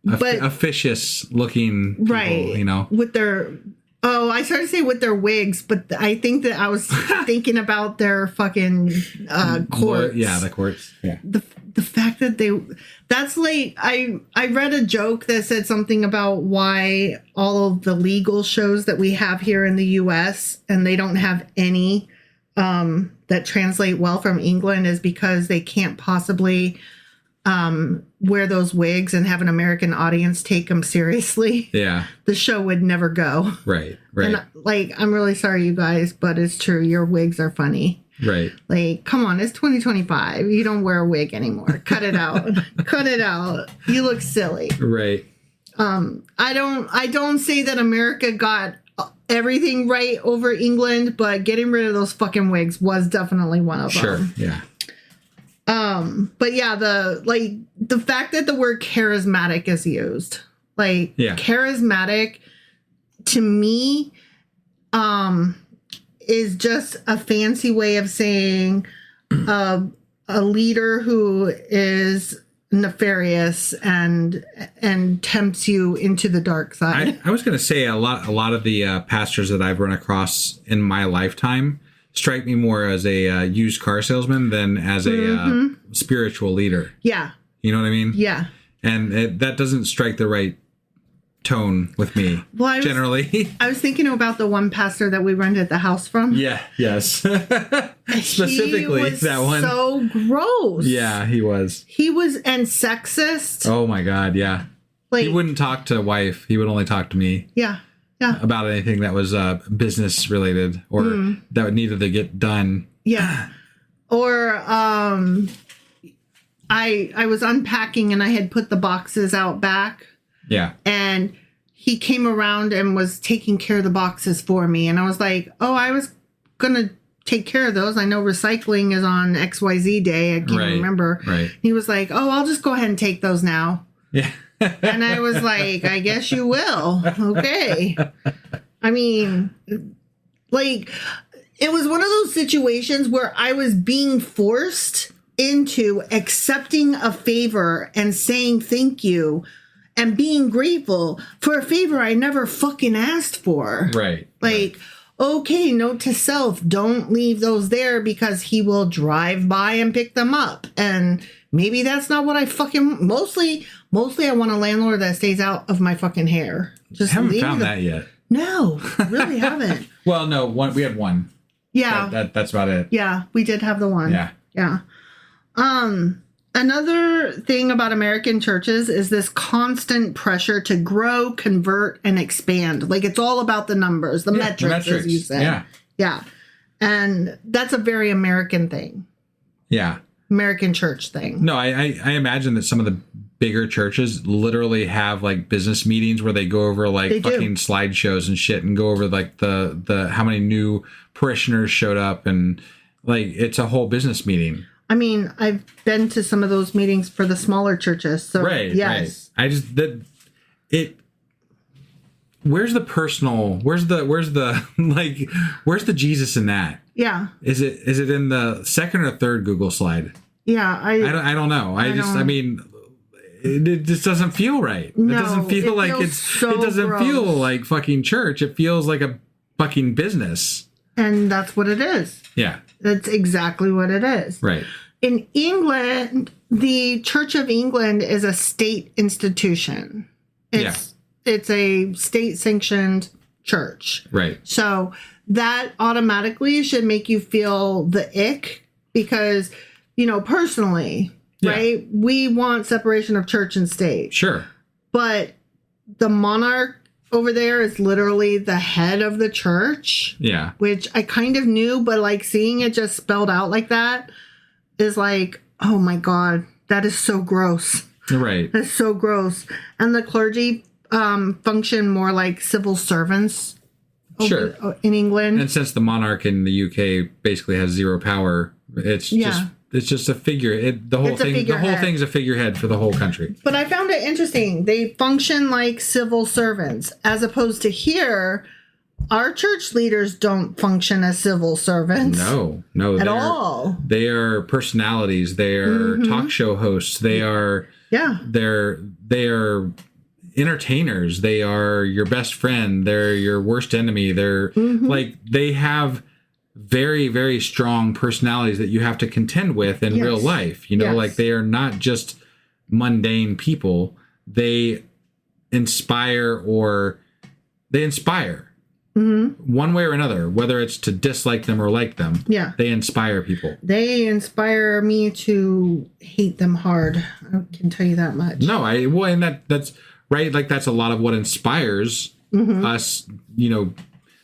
officious looking people, right. With their I started to say with their wigs, but I think that I was thinking about their fucking courts. Yeah, the courts. Yeah. The fact that that's like, I read a joke that said something about why all of the legal shows that we have here in the US and they don't have any that translate well from England is because they can't possibly wear those wigs and have an American audience take them seriously. Yeah. The show would never go. Right. And I'm really sorry, you guys, but it's true. Your wigs are funny. Right. Like, come on, it's 2025. You don't wear a wig anymore. Cut it out. Cut it out. You look silly. Right. I don't say that America got everything right over England, but getting rid of those fucking wigs was definitely one of them. Sure. Yeah. But yeah, the fact that the word charismatic is used, charismatic to me, is just a fancy way of saying, a leader who is nefarious and tempts you into the dark side. I was going to say a lot of the pastors that I've run across in my lifetime strike me more as a used car salesman than as a spiritual leader. Yeah. You know what I mean? Yeah. And that doesn't strike the right tone with me, generally. I was thinking about the one pastor that we rented the house from. Yeah. Yes. Specifically, that one. So gross. Yeah, he was. And sexist. Oh my God, yeah. He wouldn't talk to wife. He would only talk to me. Yeah. Yeah. About anything that was business related or that needed to get done. Yeah. Or I was unpacking and I had put the boxes out back. Yeah. And he came around and was taking care of the boxes for me. And I was like, oh, I was going to take care of those. I know recycling is on XYZ day. I can't remember. Right. He was like, oh, I'll just go ahead and take those now. Yeah. And I was like, I guess you will. Okay. I mean, Like, it was one of those situations where I was being forced into accepting a favor and saying thank you and being grateful for a favor I never fucking asked for. Right. Like, okay, note to self, don't leave those there because he will drive by and pick them up. And maybe that's not what I fucking mostly I want a landlord that stays out of my fucking hair. Just Haven't found that yet. No, really haven't. Well, no, we had one. Yeah. That's about it. Yeah, we did have the one. Yeah. Yeah. Another thing about American churches is this constant pressure to grow, convert, and expand. Like, it's all about the numbers, the metrics, as you said. Yeah. Yeah. And that's a very American thing. Yeah. American church thing. No, I imagine that some of the bigger churches literally have like business meetings where they go over like fucking slideshows and shit and go over like the how many new parishioners showed up, and like it's a whole business meeting. I mean, I've been to some of those meetings for the smaller churches. So, right, yes. Right. Where's the personal, where's the like, where's the Jesus in that? Yeah. Is it in the second or third Google slide? Yeah. I don't know. I mean, it just doesn't feel right. No, it doesn't feel like so it doesn't gross. feel like fucking church. It feels like a fucking business. And that's what it is. Yeah. That's exactly what it is. Right. In England, the Church of England is a state institution. It's a state-sanctioned church. Right. So that automatically should make you feel the ick because, personally, right, we want separation of church and state. Sure. But the monarch over there is literally the head of the church. Yeah. Which I kind of knew, but like seeing it just spelled out like that is like, oh my God, that is so gross. Right. That's so gross. And the clergy function more like civil servants in England. And since the monarch in the UK basically has zero power, it's just a figure. The whole thing's a figurehead for the whole country. But I found it interesting. They function like civil servants, as opposed to here, our church leaders don't function as civil servants. No, at all. They are personalities. They are talk show hosts. They are they are entertainers. They are your best friend. They're your worst enemy. They're like, they have very, very strong personalities that you have to contend with in real life. Like, they are not just mundane people. They inspire one way or another, whether it's to dislike them or like them. Yeah. They inspire people. They inspire me to hate them hard. I can tell you that much. No, and that's right. Like, that's a lot of what inspires us,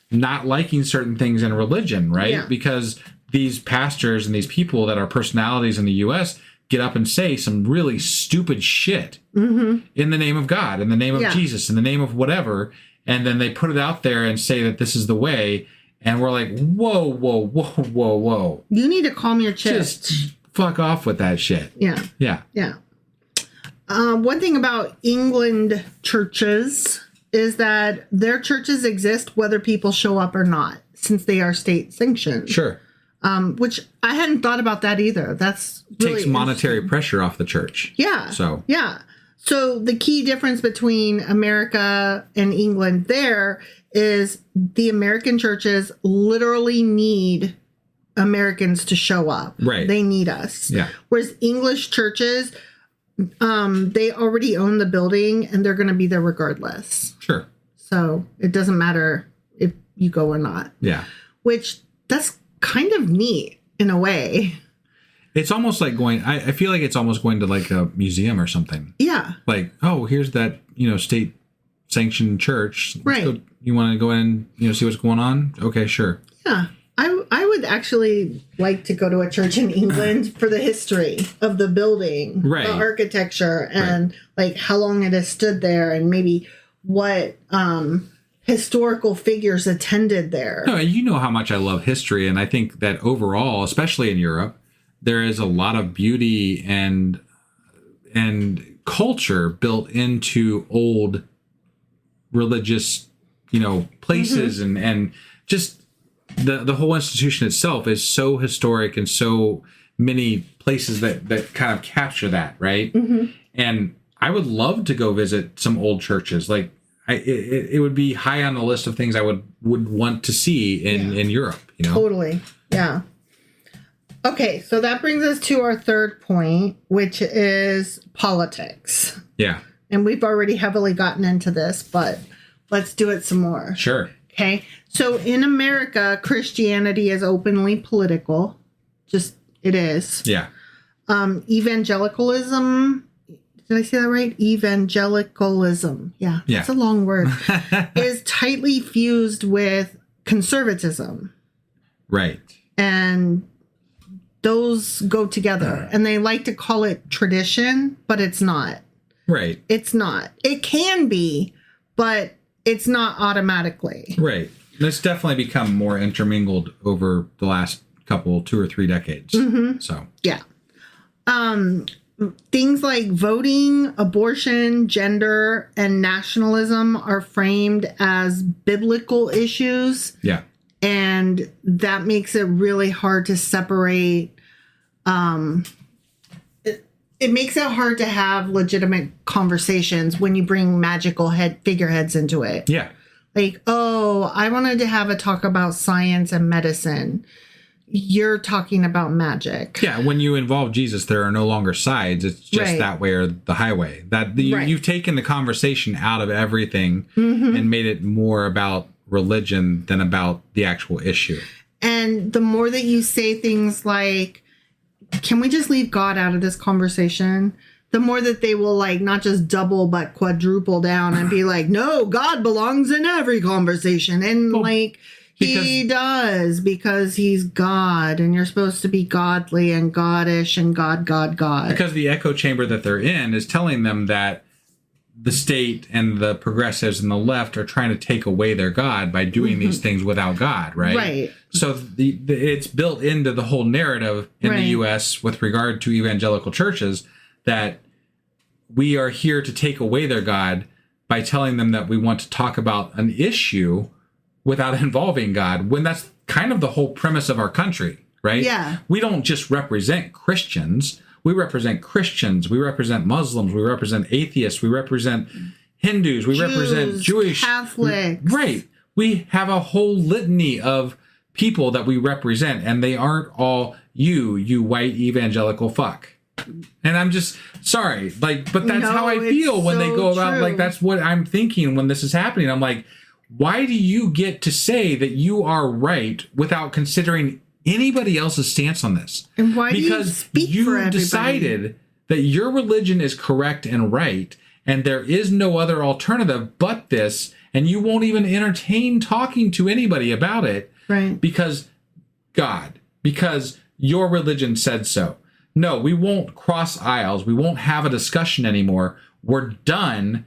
not liking certain things in religion, right? Yeah. Because these pastors and these people that are personalities in the U.S. get up and say some really stupid shit in the name of God, in the name of Jesus, in the name of whatever. And then they put it out there and say that this is the way. And we're like, whoa, whoa, whoa, whoa, whoa. You need to calm your chest. Just fuck off with that shit. Yeah. Yeah. Yeah. One thing about England churches is that their churches exist whether people show up or not, since they are state sanctioned. Sure. Which I hadn't thought about that either. That's really takes monetary pressure off the church. Yeah. So the key difference between America and England there is the American churches literally need Americans to show up. Right. They need us. Yeah. Whereas English churches, they already own the building and they're going to be there regardless. Sure. So it doesn't matter if you go or not. Yeah. Which that's kind of neat in a way. It's almost like I feel like it's almost going to like a museum or something. Yeah. Like, oh, here's that, state sanctioned church. Right. You want to go in and, see what's going on? Okay, sure. Yeah. I would actually like to go to a church in England for the history of the building, right, the architecture, and like how long it has stood there, and maybe what historical figures attended there. No, you know how much I love history, and I think that overall, especially in Europe, there is a lot of beauty and culture built into old religious, places and just the whole institution itself is so historic and so many places that kind of capture that, right? And I would love to go visit some old churches. Like it would be high on the list of things I would want to see in Europe, you know? Totally. Yeah. Okay, so that brings us to our third point, which is politics. Yeah. And we've already heavily gotten into this, but let's do it some more. Sure. Okay. So in America, Christianity is openly political. Just, it is. Yeah. Evangelicalism, did I say that right? Evangelicalism. Yeah. It's a long word. Is tightly fused with conservatism. Right. And those go together. And they like to call it tradition, but it's not. Right. It's not. It can be, but it's not automatically. Right. It's definitely become more intermingled over the last 2 or 3 decades. So. Yeah. Things like voting, abortion, gender, and nationalism are framed as biblical issues. Yeah. And that makes it really hard to separate. It makes it hard to have legitimate conversations when you bring magical figureheads into it. Yeah. Like, oh, I wanted to have a talk about science and medicine. You're talking about magic. Yeah, when you involve Jesus, there are no longer sides. It's just that way or the highway. You've taken the conversation out of everything and made it more about religion than about the actual issue. And the more that you say things like, can we just leave God out of this conversation? The more that they will like not just double but quadruple down and be like, no, God belongs in every conversation. And he does, because he's God and you're supposed to be godly and goddish and God. Because the echo chamber that they're in is telling them that the state and the progressives and the left are trying to take away their God by doing these things without God, right? Right. So it's built into the whole narrative in the U.S. with regard to evangelical churches that we are here to take away their God by telling them that we want to talk about an issue without involving God, when that's kind of the whole premise of our country, right? Yeah. We don't just represent Christians. We represent Christians. We represent Muslims. We represent atheists. We represent Hindus. We represent Jewish. Catholics. Right. We have a whole litany of people that we represent, and they aren't all you white evangelical fuck. And I'm just sorry, but that's how I feel when they go about, like, that's what I'm thinking when this is happening. I'm like, why do you get to say that you are right without considering anybody else's stance on this? And why do you speak for everybody? Decided that your religion is correct and right, and there is no other alternative but this, and you won't even entertain talking to anybody about it, right? Because your religion said so. No, we won't cross aisles. We won't have a discussion anymore. We're done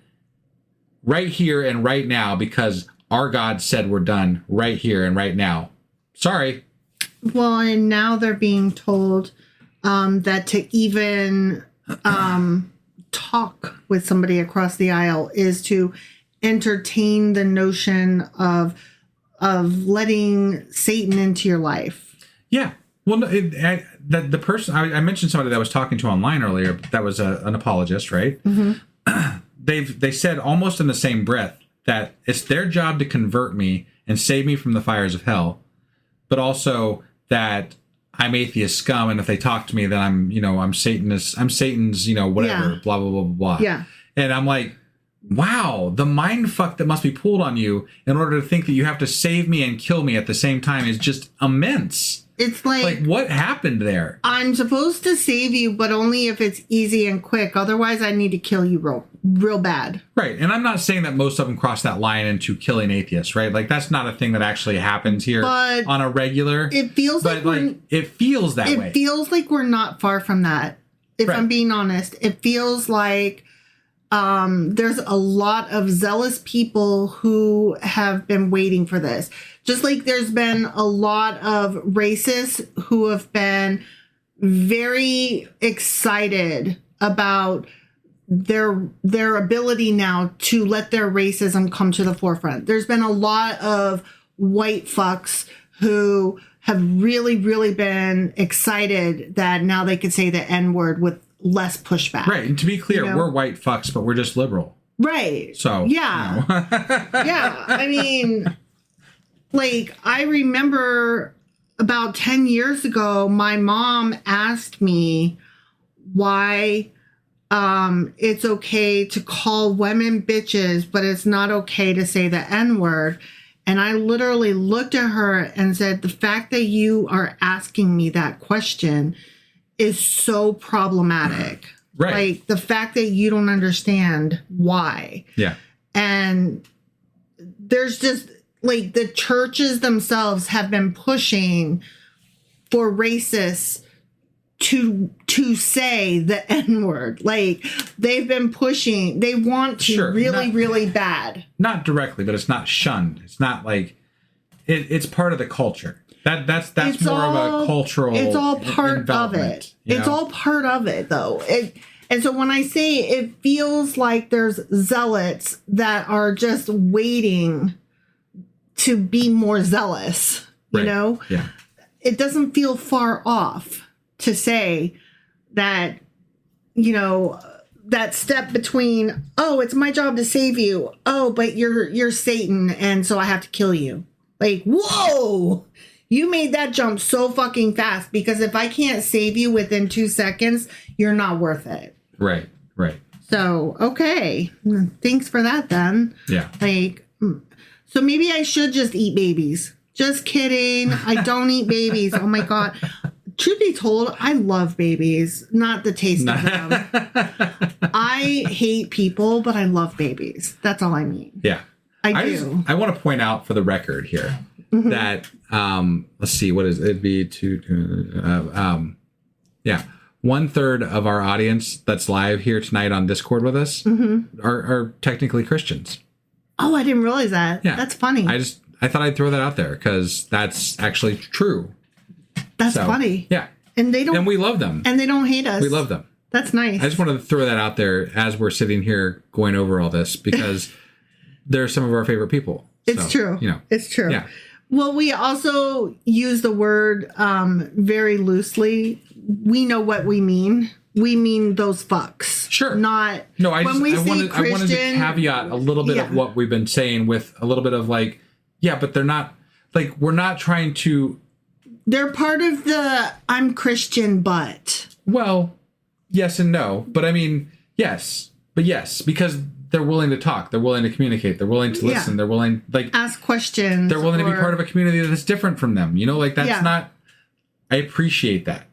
right here and right now because our God said we're done right here and right now. Sorry. Well, and now they're being told that to even talk with somebody across the aisle is to entertain the notion of letting Satan into your life. Yeah. Well, the person I mentioned, somebody that I was talking to online earlier, that was an apologist, right? They said almost in the same breath that it's their job to convert me and save me from the fires of hell, but also that I'm atheist scum, and if they talk to me, then I'm Satanist. I'm Satan's, whatever, blah blah blah blah blah. Yeah. And I'm like, wow, the mind fuck that must be pulled on you in order to think that you have to save me and kill me at the same time is just immense. It's like what happened there? I'm supposed to save you, but only if it's easy and quick. Otherwise, I need to kill you real bad. Right. And I'm not saying that most of them cross that line into killing atheists, right? Like, that's not a thing that actually happens here on a regular. It feels it feels that way. It feels like we're not far from that. If I'm being honest, it feels like there's a lot of zealous people who have been waiting for this. Just like there's been a lot of racists who have been very excited about their ability now to let their racism come to the forefront. There's been a lot of white fucks who have really, really been excited that now they could say the N-word with less pushback. Right. And to be clear, You know? we're white fucks, but we're just liberal. Right. So, yeah. Yeah. I mean, like, I remember about 10 years ago, my mom asked me why it's okay to call women bitches, but it's not okay to say the N-word. And I literally looked at her and said, the fact that you are asking me that question is so problematic. Right. Like, the fact that you don't understand why. Yeah. And there's just, like, the churches themselves have been pushing for racists to say the N-word. Like, they've been pushing, they want to really bad. Not directly, but it's not shunned. It's not like it's part of the culture. That's It's more all, of a cultural. It's all part of it. It's all part of it, though. And so when I say it feels like there's zealots that are just waiting to be more zealous, you know? Yeah. It doesn't feel far off to say that, you know, that step between, oh, it's my job to save you. Oh, but you're Satan, and so I have to kill you. Like, whoa! You made that jump so fucking fast, because if I can't save you within 2 seconds, you're not worth it. Right. Right. So, okay. Thanks for that then. Yeah. Like, so maybe I should just eat babies. Just kidding. I don't eat babies. Oh my God. Truth be told, I love babies, not the taste of them. I hate people, but I love babies. That's all I mean. Yeah. I do. I want to point out for the record here that, let's see, what is it? It'd be yeah. 1/3 of our audience that's live here tonight on Discord with us are technically Christians. Oh, I didn't realize that. Yeah. That's funny. I thought I'd throw that out there because that's actually true. That's funny. Yeah. And they don't. And we love them. And they don't hate us. We love them. That's nice. I just wanted to throw that out there as we're sitting here going over all this because they're some of our favorite people. It's true. You know. It's true. Yeah. Well, we also use the word very loosely. We know what we mean. We mean those fucks. Sure. Not no. I wanted to caveat a little bit of what we've been saying with a little bit of like, yeah, but they're not like we're not trying to. They're part of the I'm Christian, but. Well, yes and no, but I mean yes, because they're willing to talk, they're willing to communicate, they're willing to listen, they're willing like ask questions. They're willing to be part of a community that's different from them. You know, like that's not. I appreciate that.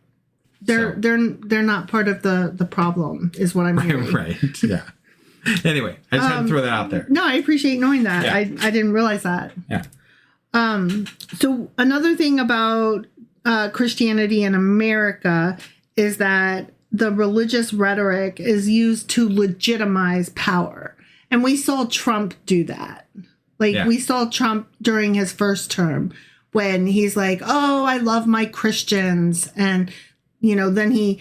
They're not part of the problem, is what I'm hearing. Right. Yeah. Anyway, I just had to throw that out there. No, I appreciate knowing that. Yeah. I didn't realize that. Yeah. So another thing about Christianity in America is that the religious rhetoric is used to legitimize power. And we saw Trump do that. Like we saw Trump during his first term when he's like, oh, I love my Christians. And, you know, then he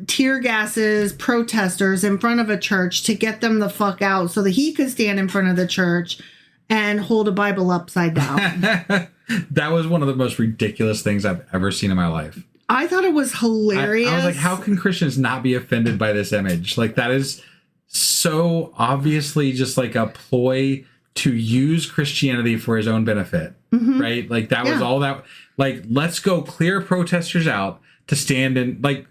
tear gases protesters in front of a church to get them the fuck out so that he could stand in front of the church and hold a Bible upside down. That was one of the most ridiculous things I've ever seen in my life. I thought it was hilarious. I was like, how can Christians not be offended by this image? Like, that is so obviously just like a ploy to use Christianity for his own benefit, right? Like, that was all that, like, let's go clear protesters out to stand in, like,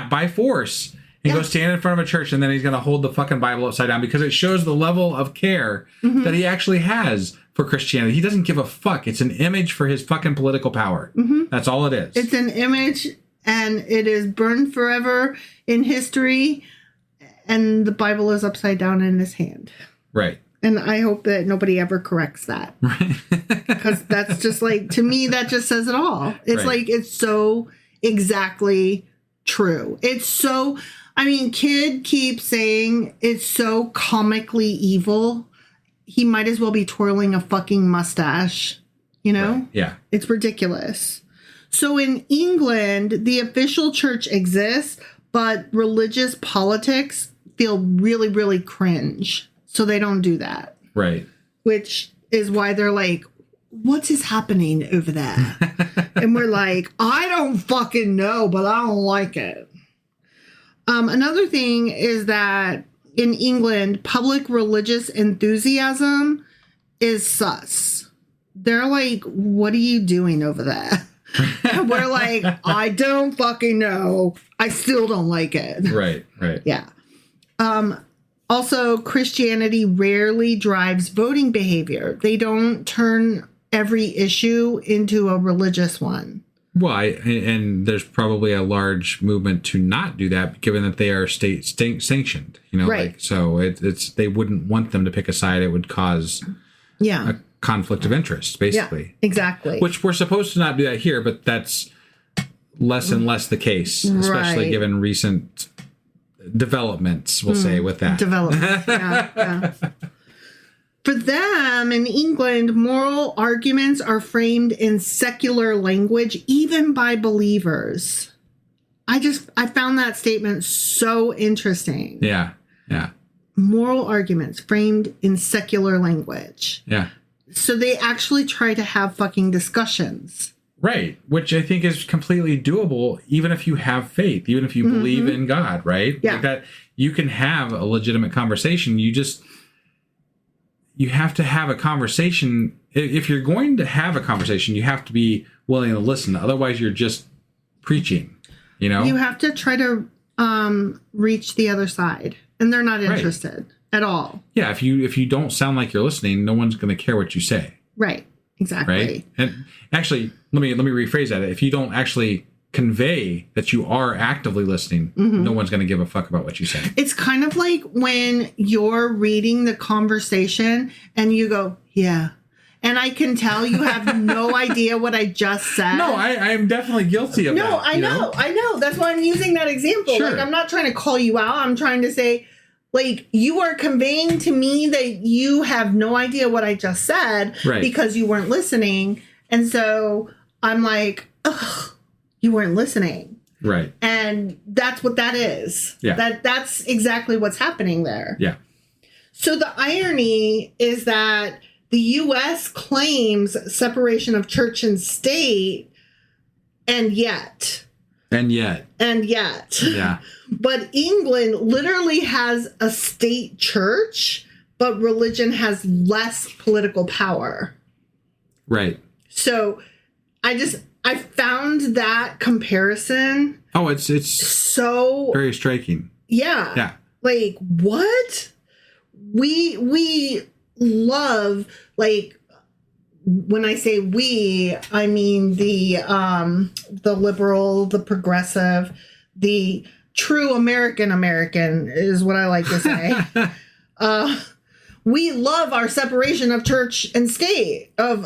by force and go stand in front of a church, and then he's going to hold the fucking Bible upside down because it shows the level of care that he actually has for Christianity. He doesn't give a fuck. It's an image for his fucking political power. That's all it is. It's an image, and it is burned forever in history, and the Bible is upside down in his hand. Right. And I hope that nobody ever corrects that. Right. Because that's just like, to me, that just says it all. It's like, it's so exactly true. It's so, I mean, kid keeps saying it's so comically evil. He might as well be twirling a fucking mustache, you know? Right. Yeah. It's ridiculous. So in England, the official church exists, but religious politics feel really, really cringe. So they don't do that. Right. Which is why they're like, what is happening over there? And we're like, I don't fucking know, but I don't like it. Another thing is that in England, public religious enthusiasm is sus. They're like, what are you doing over there? And we're like, I don't fucking know. I still don't like it. Right. Yeah. Also, Christianity rarely drives voting behavior. They don't turn every issue into a religious one. Well, and there's probably a large movement to not do that, given that they are state sanctioned. Right. Like, so it's they wouldn't want them to pick a side. It would cause a conflict of interest, basically. Yeah, exactly. Which we're supposed to not do that here, but that's less and less the case, especially given recent developments, we'll say, with that. Development, yeah. For them, in England, moral arguments are framed in secular language, even by believers. I found that statement so interesting. Yeah. Moral arguments framed in secular language. Yeah. So they actually try to have fucking discussions. Right. Which I think is completely doable, even if you have faith, even if you believe in God, right? Yeah. Like that, you can have a legitimate conversation. You have to have a conversation. If you're going to have a conversation, you have to be willing to listen. Otherwise, you're just preaching, You have to try to reach the other side, and they're not interested at all. Yeah, if you don't sound like you're listening, no one's going to care what you say. Right. Exactly. Right. And actually, let me rephrase that. If you don't actually convey that you are actively listening, no one's going to give a fuck about what you say. It's kind of like when you're reading the conversation and you go, yeah. And I can tell you have no idea what I just said. No, I am definitely guilty of that. No, I know. That's why I'm using that example. Sure. Like, I'm not trying to call you out. I'm trying to say, like, you are conveying to me that you have no idea what I just said because you weren't listening. And so I'm like, ugh, you weren't listening. Right. And that's what that is. Yeah. That's exactly what's happening there. Yeah. So the irony is that the U.S. claims separation of church and state, and yet. Yeah. But England literally has a state church, but religion has less political power. Right. So I found that comparison. Oh, it's so very striking. Yeah. Yeah. Like, what? We love, like, when I say we, I mean the liberal, the progressive, the true American is what I like to say. We love our separation of church and state our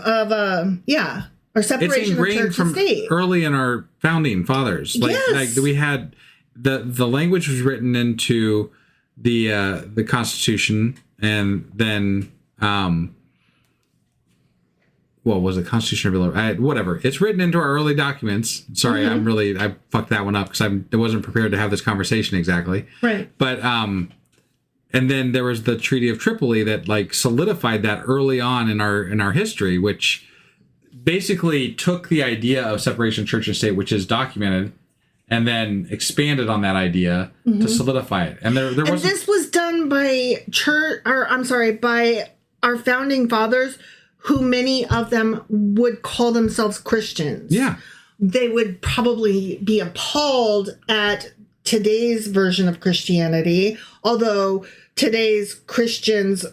separation of church and state. Early in our founding fathers. Like we had the language was written into the Constitution, and then was it Constitution or Bill? Whatever. It's written into our early documents. Sorry, I fucked that one up because I wasn't prepared to have this conversation exactly. Right. But and then there was the Treaty of Tripoli that like solidified that early on in our history, which basically took the idea of separation of church and state, which is documented, and then expanded on that idea to solidify it. And there was. And this was done by by our founding fathers, who many of them would call themselves Christians. Yeah. They would probably be appalled at today's version of Christianity, although today's Christians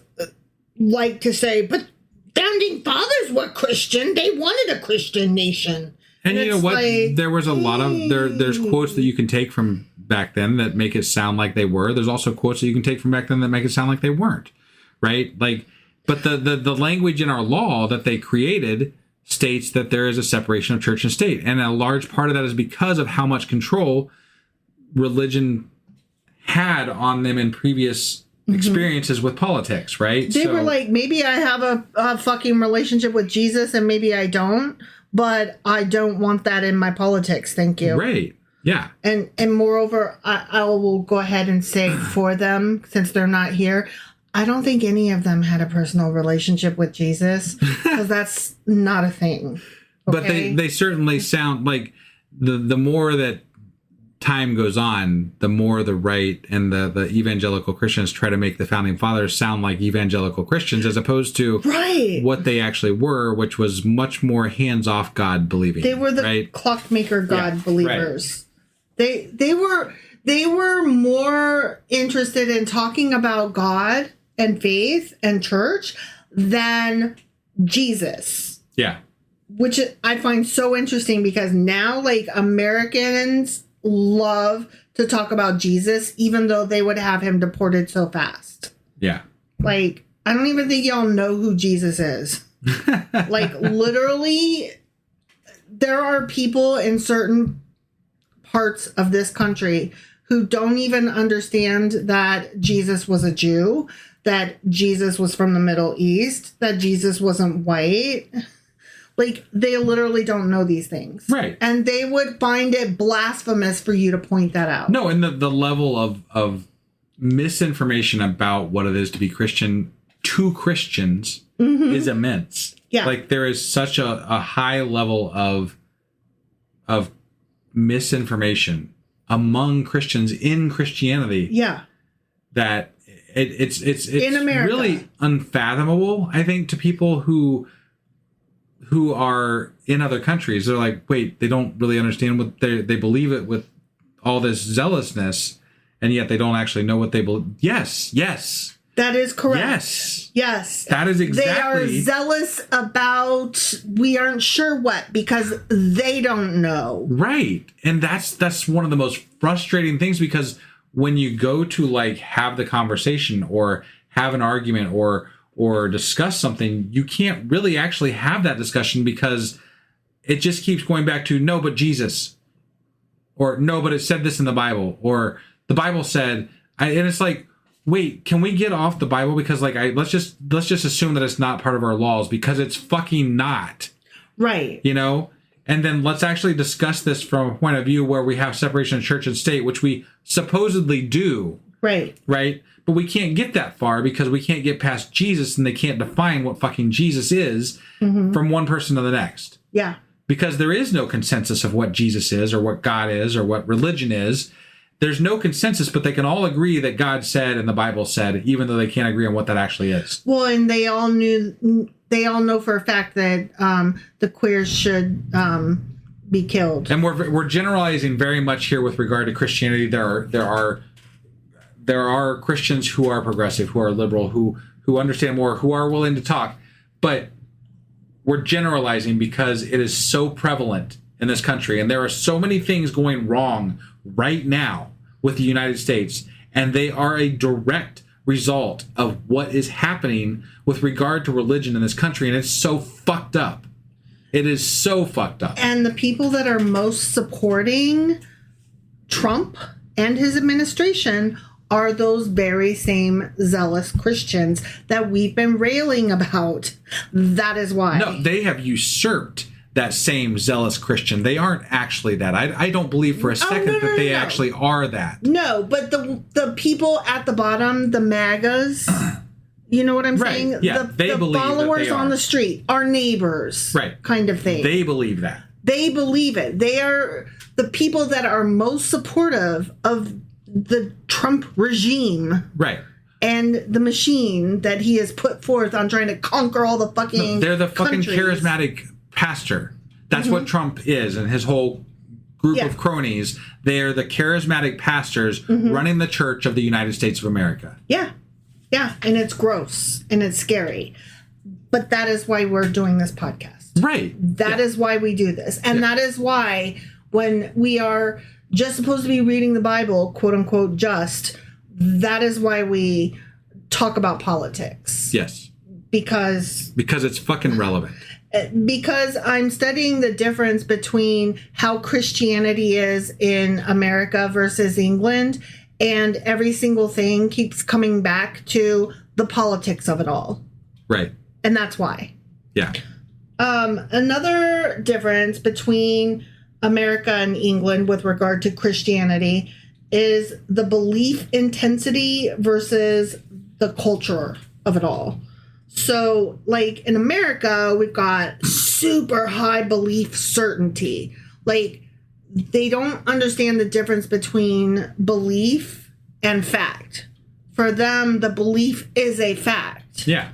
like to say, but founding fathers were Christian. They wanted a Christian nation. And you know what? Like, there was a lot of there's quotes that you can take from back then that make it sound like they were. There's also quotes that you can take from back then that make it sound like they weren't. Right? Like, but the language in our law that they created states that there is a separation of church and state. And a large part of that is because of how much control religion had on them in previous experiences with politics, right? They were like, maybe I have a fucking relationship with Jesus and maybe I don't, but I don't want that in my politics. Thank you. Right. Yeah. And moreover, I will go ahead and say for them, since they're not here, I don't think any of them had a personal relationship with Jesus, because that's not a thing. But okay? they certainly sound like the more that time goes on, the more the right and the evangelical Christians try to make the founding fathers sound like evangelical Christians, as opposed to what they actually were, which was much more hands-off God believing. They were the clockmaker God believers. Right. They were more interested in talking about God and faith and church than Jesus. Yeah. Which I find so interesting, because now, like, Americans love to talk about Jesus, even though they would have him deported so fast. Yeah. Like, I don't even think y'all know who Jesus is. Like, literally, there are people in certain parts of this country who don't even understand that Jesus was a Jew, that Jesus was from the Middle East, that Jesus wasn't white. Like, they literally don't know these things. Right. And they would find it blasphemous for you to point that out. No, and the level of misinformation about what it is to be Christian to Christians is immense. Yeah. Like, there is such a high level of misinformation among Christians in Christianity. Yeah. That it's in America. Really unfathomable, I think, to people who are in other countries. They're like, wait, they don't really understand what they believe it with all this zealousness, and yet they don't actually know what they believe. Yes. That is correct. Yes. That is exactly. They are zealous about we aren't sure what, because they don't know. Right. And that's one of the most frustrating things, because when you go to, like, have the conversation or have an argument or discuss something, you can't really actually have that discussion, because it just keeps going back to, no, but Jesus, or no, but it said this in the Bible, or the Bible said, and it's like, wait, can we get off the Bible? Because, like, let's just assume that it's not part of our laws, because it's fucking not. Right. You know? And then let's actually discuss this from a point of view where we have separation of church and state, which we supposedly do. Right. Right? But we can't get that far, because we can't get past Jesus, and they can't define what fucking Jesus is from one person to the next. Yeah. Because there is no consensus of what Jesus is, or what God is, or what religion is. There's no consensus, but they can all agree that God said and the Bible said, even though they can't agree on what that actually is. Well, and they all know for a fact that the queers should be killed. And we're generalizing very much here with regard to Christianity. There are Christians who are progressive, who are liberal, who understand more, who are willing to talk. But we're generalizing because it is so prevalent in this country, and there are so many things going wrong right now with the United States, and they are a direct result of what is happening with regard to religion in this country, and it's so fucked up. It is so fucked up. And the people that are most supporting Trump and his administration are those very same zealous Christians that we've been railing about. That is why. No, they have usurped that same zealous Christian. They aren't actually that. I don't believe for a second that they actually are that. No, but the people at the bottom, the MAGAs, you know what I'm saying? Yeah, the believe followers that they on are. the street, our neighbors, kind of thing. They believe that. They believe it. They are the people that are most supportive of the Trump regime. Right. And the machine that he has put forth on trying to conquer all the fucking they're the fucking countries. Charismatic pastor. That's what Trump is, and his whole group of cronies. They're the charismatic pastors running the church of the United States of America. Yeah. Yeah. And it's gross and it's scary. But that is why we're doing this podcast. Right. That is why we do this. And that is why when we are just supposed to be reading the Bible, quote unquote, that is why we talk about politics. Yes. Because it's fucking relevant. Because I'm studying the difference between how Christianity is in America versus England, and every single thing keeps coming back to the politics of it all. Right. And that's why. Yeah. Another difference between America and England with regard to Christianity is the belief intensity versus the culture of it all. So, like, in America, we've got super high belief certainty. Like, they don't understand the difference between belief and fact. For them, the belief is a fact. Yeah.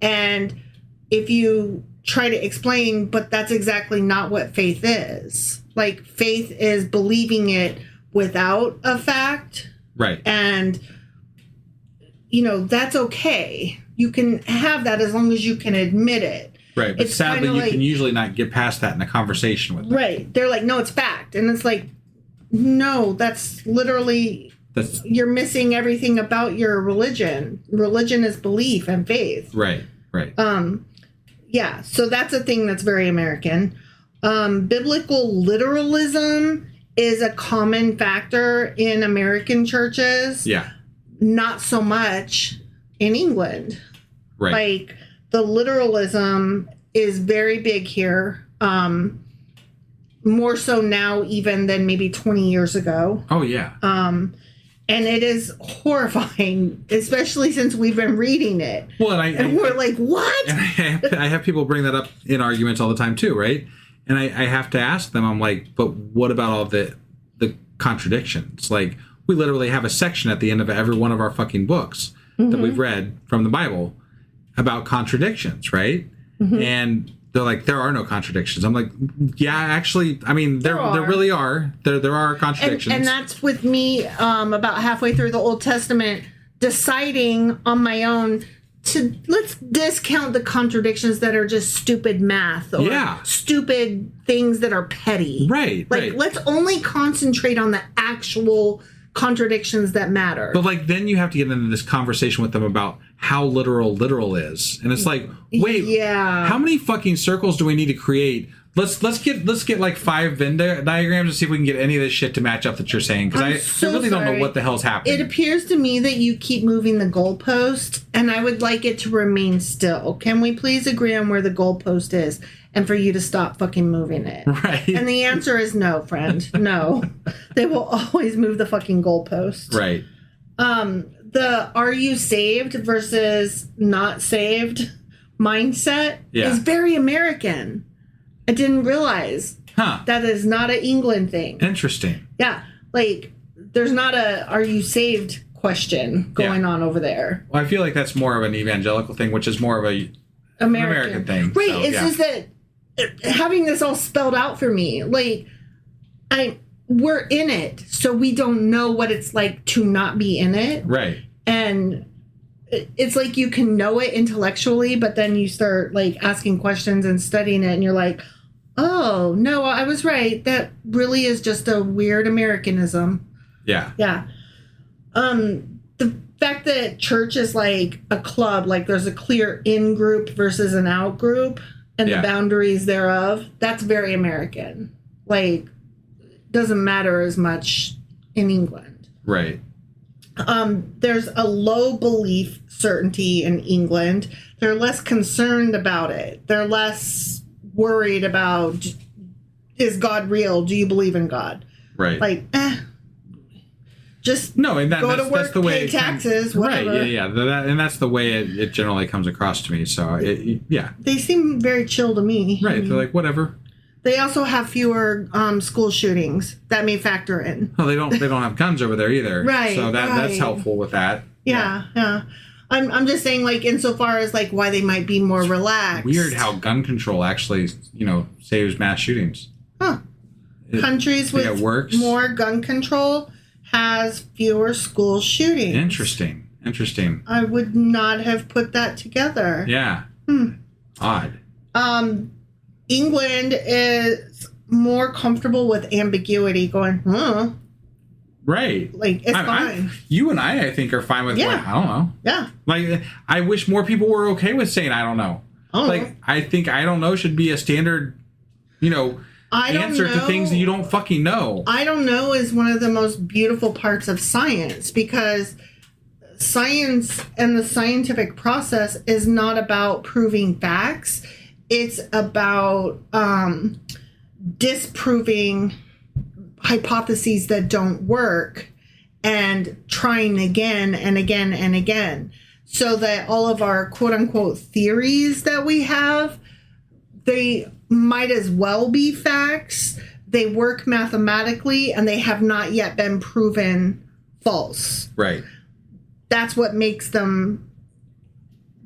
And if you try to explain, but that's exactly not what faith is. Like, faith is believing it without a fact. Right. And, you know, that's okay. You can have that as long as you can admit it. Right. But It's sadly, kinda you like- can usually not get past that in a conversation with them. Right. They're like, no, it's fact. And it's like, no, that's literally, That's you're missing everything about your religion. Religion is belief and faith. right. Right. Yeah. So that's a thing that's very American. Biblical literalism is a common factor in American churches. Yeah. Not so much in England. Right. Like, the literalism is very big here. More so now even than maybe 20 years ago. Oh yeah. And it is horrifying, especially since we've been reading it. Well, And we're like, what? and I have people bring that up in arguments all the time too, right? And I have to ask them, I'm like, but what about all the contradictions? Like, we literally have a section at the end of every one of our fucking books that we've read from the Bible about contradictions, right? And they're like, there are no contradictions. I'm like, yeah, actually, I mean, there really are. There are contradictions. And that's with me about halfway through the Old Testament deciding on my own to let's discount the contradictions that are just stupid math or stupid things that are petty. Right. Like, right. let's only concentrate on the actual contradictions that matter. But like, then you have to get into this conversation with them about how literal is, and it's like, wait, how many fucking circles do we need to create? Let's get like 5 Venn diagrams and see if we can get any of this shit to match up that you're saying, because I really don't know what the hell's happening. It appears to me that you keep moving the goalpost, and I would like it to remain still. Can we please agree on where the goalpost is, and for you to stop fucking moving it? Right. And the answer is no, friend. No. They will always move the fucking goalpost. Right. The are you saved versus not saved mindset is very American. I didn't realize that is not an England thing. Interesting. Yeah. Like, there's not a are you saved question going on over there. Well, I feel like that's more of an evangelical thing, which is more of a American thing. Right. So, it's just that having this all spelled out for me, like, we're in it, so we don't know what it's like to not be in it. Right. And it's like you can know it intellectually, but then you start like asking questions and studying it, and you're like, oh, no, I was right. That really is just a weird Americanism. Yeah. Yeah. The fact that church is like a club, like there's a clear in group versus an out group and the boundaries thereof, that's very American. Like, doesn't matter as much in England. Right. There's a low belief certainty in England. They're less concerned about it. They're less worried about, is God real? Do you believe in God? Right. Like, just no, and go to work, that's the way pay taxes, whatever. Right, yeah. And that's the way it generally comes across to me. So, they seem very chill to me. Right, they're like, whatever. They also have fewer school shootings. That may factor in. Well, they don't have guns over there either. Right. So that's helpful with that. Yeah. I'm just saying, like, insofar as like why they might be more relaxed. Weird how gun control actually, saves mass shootings. Huh. Countries with more gun control has fewer school shootings. Interesting. I would not have put that together. Yeah. Odd. England is more comfortable with ambiguity, going, Right. Like, it's fine. You and I think, are fine with, like, I don't know. Yeah. Like, I wish more people were okay with saying, I don't know. I think I don't know should be a standard, answer to things that you don't fucking know. I don't know is one of the most beautiful parts of science, because science and the scientific process is not about proving facts. It's about disproving hypotheses that don't work and trying again and again and again. so that all of our quote unquote theories that we have, they might as well be facts. They work mathematically and they have not yet been proven false. Right. That's what makes them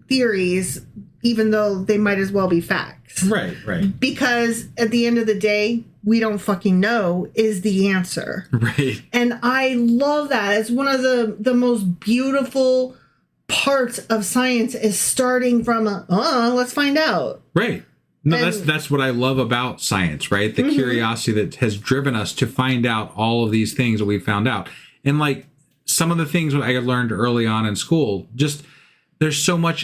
theories, even though they might as well be facts. Right, right. Because at the end of the day, we don't fucking know is the answer. Right. And I love that. It's one of the most beautiful parts of science is starting from let's find out. Right. No, And- that's what I love about science, right? The curiosity that has driven us to find out all of these things that we found out. And like some of the things I learned early on in school, just there's so many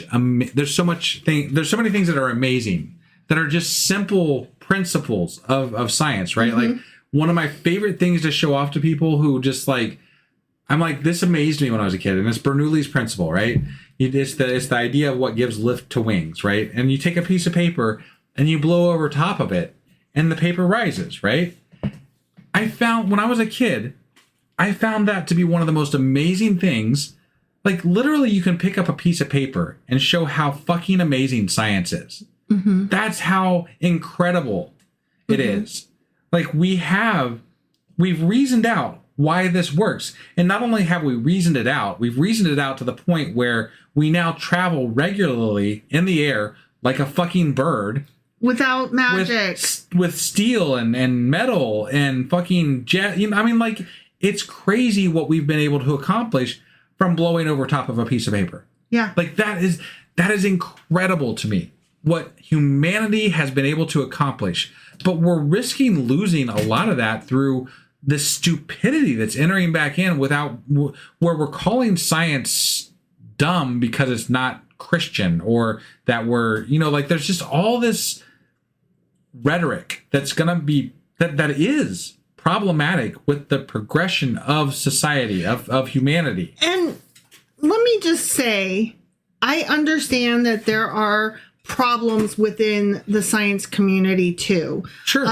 things that are amazing, that are just simple principles of science, right? Like one of my favorite things to show off to people who just like, I'm like, this amazed me when I was a kid, and it's Bernoulli's principle, right? It's the idea of what gives lift to wings, right? And you take a piece of paper and you blow over top of it, and the paper rises, right? I found when I was a kid, I found that to be one of the most amazing things. Like literally, you can pick up a piece of paper and show how fucking amazing science is. That's how incredible it is. Like we've reasoned out why this works. And not only have we reasoned it out, we've reasoned it out to the point where we now travel regularly in the air like a fucking bird. Without magic. With steel and metal and fucking jet. You know, I mean, like, it's crazy what we've been able to accomplish from blowing over top of a piece of paper. Yeah. Like, that is incredible to me, what humanity has been able to accomplish. But we're risking losing a lot of that through the stupidity that's entering back in where we're calling science dumb because it's not Christian, or that we're, you know, like there's just all this rhetoric that's going to be that is problematic with the progression of society, of humanity. And let me just say, I understand that there are problems within the science community too. Sure.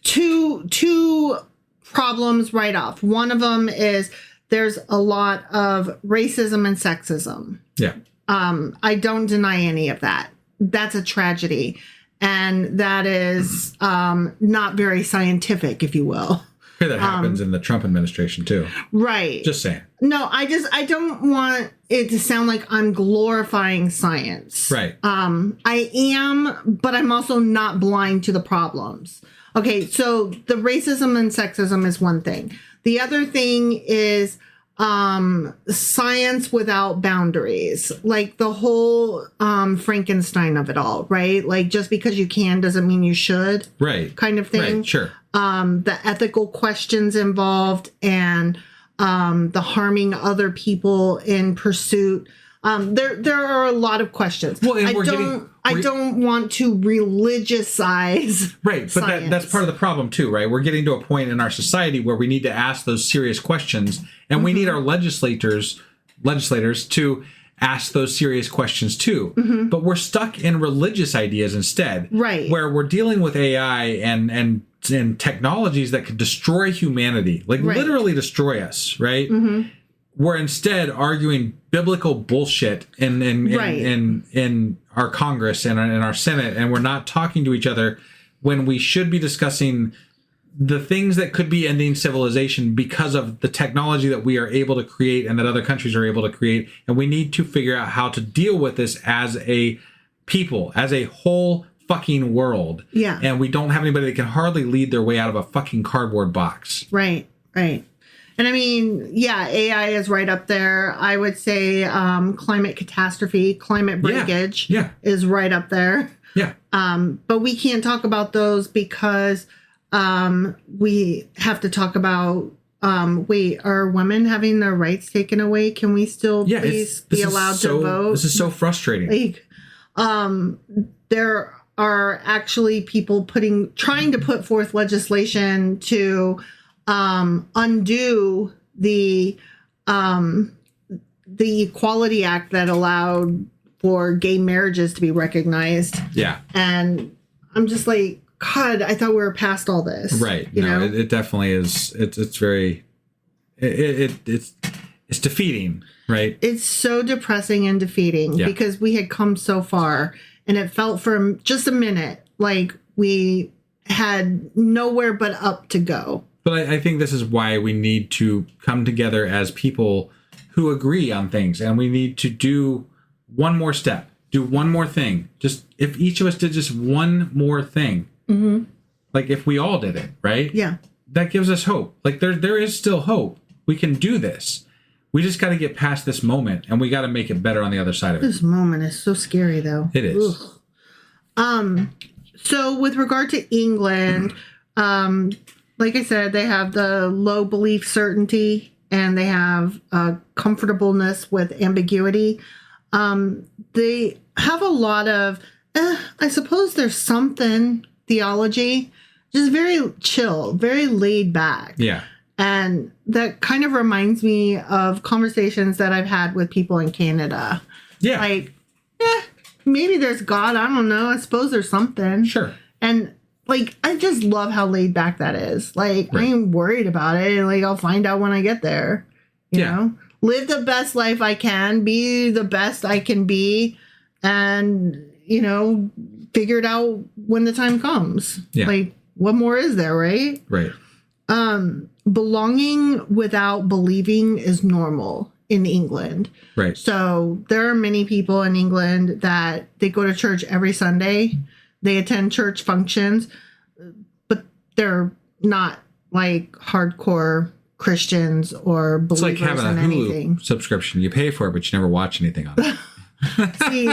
Two problems right off. One of them is there's a lot of racism and sexism. Yeah. I don't deny any of that. That's a tragedy. And that is not very scientific, if you will. That happens in the Trump administration too. Right. Just saying. No, I don't want it to sound like I'm glorifying science. Right. I am, but I'm also not blind to the problems. Okay, so the racism and sexism is one thing. The other thing is science without boundaries, like the whole Frankenstein of it all, right? Like just because you can doesn't mean you should, right? Kind of thing. Right, sure. The ethical questions involved and the harming other people in pursuit. There are a lot of questions. Well, and I don't want to religiousize right, but science. that's part of the problem too, right? We're getting to a point in our society where we need to ask those serious questions, and we need our legislators to ask those serious questions too. But we're stuck in religious ideas instead, right? Where we're dealing with AI and technologies that could destroy humanity, like literally destroy us, right? We're instead arguing biblical bullshit in our Congress and in our Senate, and we're not talking to each other when we should be discussing the things that could be ending civilization because of the technology that we are able to create and that other countries are able to create. And we need to figure out how to deal with this as a people, as a whole fucking world. Yeah. And we don't have anybody that can hardly lead their way out of a fucking cardboard box. Right. And I mean, yeah, AI is right up there. I would say climate catastrophe, climate breakage is right up there. Yeah. But we can't talk about those because we have to talk about, are women having their rights taken away? Can we still please be allowed to vote? This is so frustrating. Like, there are actually people trying to put forth legislation to undo the Equality Act that allowed for gay marriages to be recognized. Yeah. And I'm just like, God, I thought we were past all this. Right. You know? It definitely is. It's very, it's defeating right? It's so depressing and defeating because we had come so far, and it felt for just a minute like we had nowhere but up to go. But I think this is why we need to come together as people who agree on things, and we need to do one more step, do one more thing. Just if each of us did just one more thing, like if we all did it, right? Yeah. That gives us hope. Like there is still hope. We can do this. We just got to get past this moment, and we got to make it better on the other side of it. This moment is so scary, though. It is. Ugh. So with regard to England, like I said, they have the low belief certainty, and they have comfortableness with ambiguity. They have a lot of, I suppose there's something theology, just very chill, very laid back. Yeah. And that kind of reminds me of conversations that I've had with people in Canada. Yeah. Like, maybe there's God. I don't know. I suppose there's something. Sure. And like, I just love how laid back that is. Like, I ain't worried about it. Like, I'll find out when I get there. You know? Live the best life I can. Be the best I can be. And, you know, figure it out when the time comes. Yeah. Like, what more is there, right? Right. Belonging without believing is normal in England. Right. So there are many people in England that they go to church every Sunday. They attend church functions, but they're not like hardcore Christians or believers it's like having a in Hulu anything. subscription. You pay for it, but you never watch anything on it. See,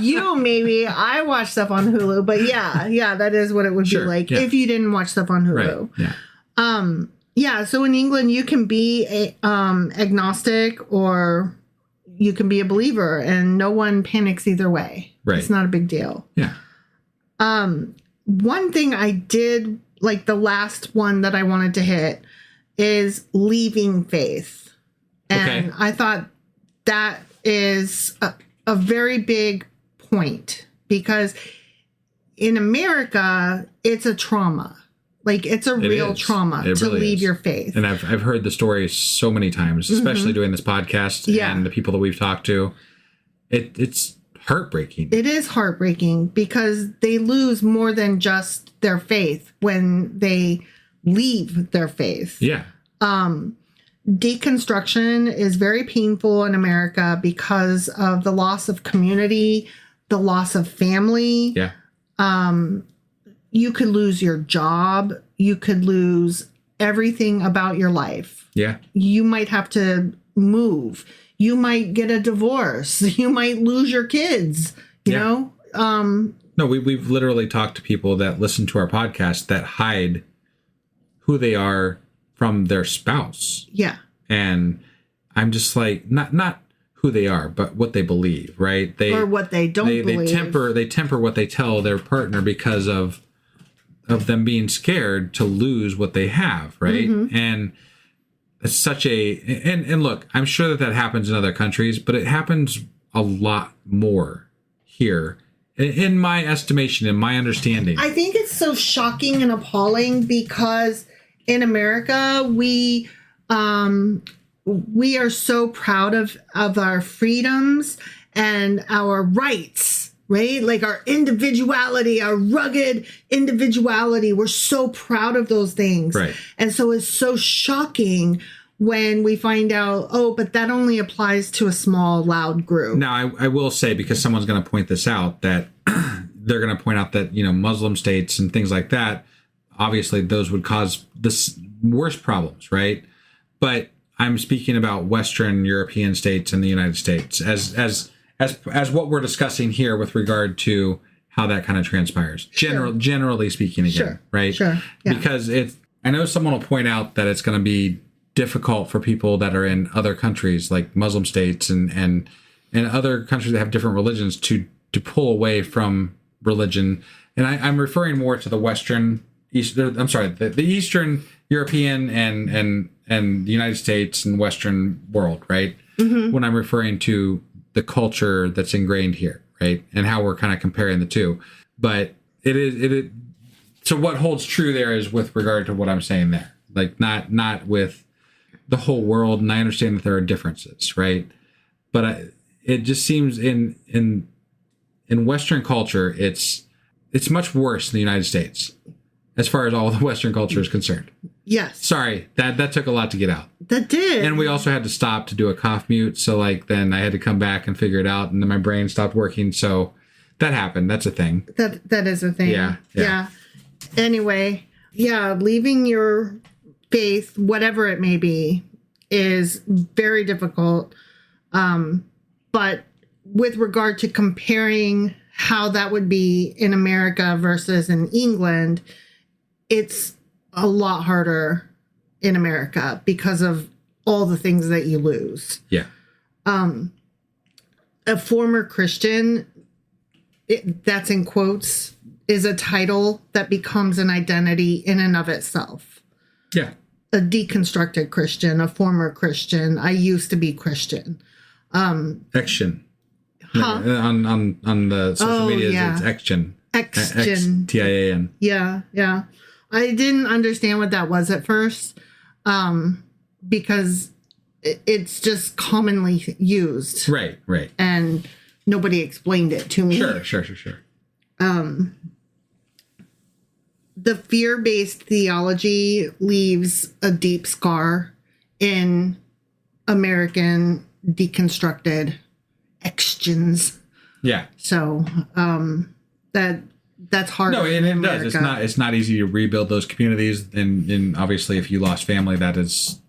you maybe. I watch stuff on Hulu, but yeah, that is what it would be like if you didn't watch stuff on Hulu. Right. Yeah. Yeah, so in England, you can be agnostic or you can be a believer, and no one panics either way. Right. It's not a big deal. Yeah. One thing I did, like the last one that I wanted to hit, is leaving faith. And I thought that is a very big point, because in America, it's a trauma. Like, it's a real trauma to leave your faith. And I've heard the story so many times, especially doing this podcast and the people that we've talked to. It's heartbreaking. It is heartbreaking because they lose more than just their faith when they leave their faith. Yeah. Deconstruction is very painful in America because of the loss of community, the loss of family. Yeah. You could lose your job. You could lose everything about your life. Yeah. You might have to move. You might get a divorce. You might lose your kids, you know? No, we've literally talked to people that listen to our podcast that hide who they are from their spouse. Yeah. And I'm just like, not who they are, but what they believe, right? Or what they don't believe. They temper what they tell their partner because of them being scared to lose what they have, right? And it's such and look, I'm sure that happens in other countries, but it happens a lot more here, in my estimation, in my understanding. I think it's so shocking and appalling because in America, we are so proud of our freedoms and our rights. Right? Like our individuality, our rugged individuality. We're so proud of those things. Right. And so it's so shocking when we find out, but that only applies to a small, loud group. Now, I will say, because someone's going to point this out, that they're going to point out that, Muslim states and things like that, obviously those would cause the worst problems, right? But I'm speaking about Western European states and the United States as what we're discussing here with regard to how that kind of transpires. Generally speaking again, right? Sure. Yeah. Because I know someone will point out that it's going to be difficult for people that are in other countries like Muslim states and other countries that have different religions to pull away from religion. And I'm referring more to the the Eastern European and the United States and Western world, right? When I'm referring to the culture that's ingrained here, right? And how we're kind of comparing the two. But it is so what holds true there is with regard to what I'm saying there. Like not with the whole world, and I understand that there are differences, right? But it just seems in Western culture, it's much worse in the United States as far as all the Western culture is concerned. Yes. Sorry, that took a lot to get out. That did. And we also had to stop to do a cough mute. So like then I had to come back and figure it out, and then my brain stopped working. So that happened. That's a thing. That is a thing. Yeah. Anyway, leaving your faith, whatever it may be, is very difficult. But with regard to comparing how that would be in America versus in England, it's a lot harder in America because of all the things that you lose. Yeah. A former Christian, that's in quotes, is a title that becomes an identity in and of itself. Yeah. A deconstructed Christian, a former Christian, I used to be Christian. Action. Huh? On the social media, yeah. it's action. Action. TIAN. Yeah. I didn't understand what that was at first, because it's just commonly used. Right. And nobody explained it to me. Sure. The fear-based theology leaves a deep scar in American deconstructed Christians. Yeah. So that's hard. No, and it does. It's not easy to rebuild those communities. And obviously, if you lost family, that is,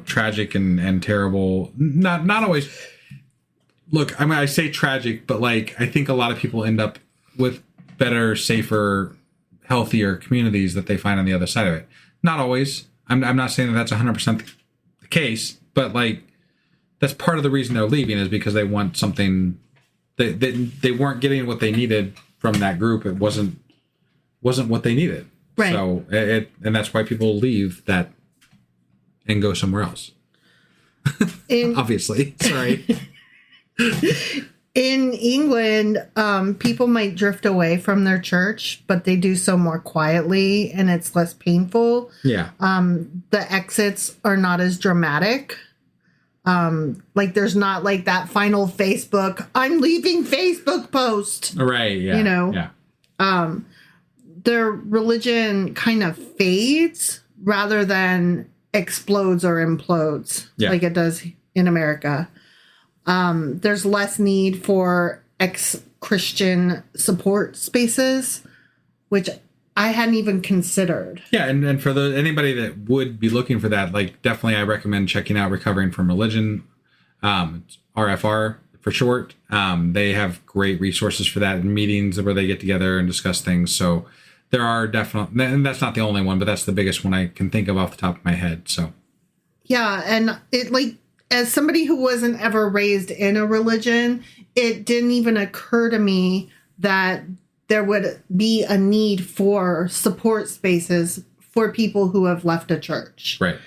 tragic and terrible. Not always. Look, I mean, I say tragic, but like I think a lot of people end up with better, safer, healthier communities that they find on the other side of it. Not always. I'm not saying that that's 100% the case, but like that's part of the reason they're leaving is because they want something. They weren't getting what they needed from that group. It wasn't what they needed. Right. So and that's why people leave that and go somewhere else. Obviously. Sorry. In England, people might drift away from their church, but they do so more quietly and it's less painful. Yeah. The exits are not as dramatic. Like there's not like that final Facebook, I'm leaving Facebook post. Right. Yeah. Yeah. Their religion kind of fades rather than explodes or implodes like it does in America. There's less need for ex-Christian support spaces, which I hadn't even considered. Yeah, and for anybody that would be looking for that, like definitely I recommend checking out Recovering from Religion, it's RFR for short. They have great resources for that and meetings where they get together and discuss things. So there are definitely, and that's not the only one, but that's the biggest one I can think of off the top of my head. So yeah, and it like, as somebody who wasn't ever raised in a religion, it didn't even occur to me that there would be a need for support spaces for people who have left a church. Right.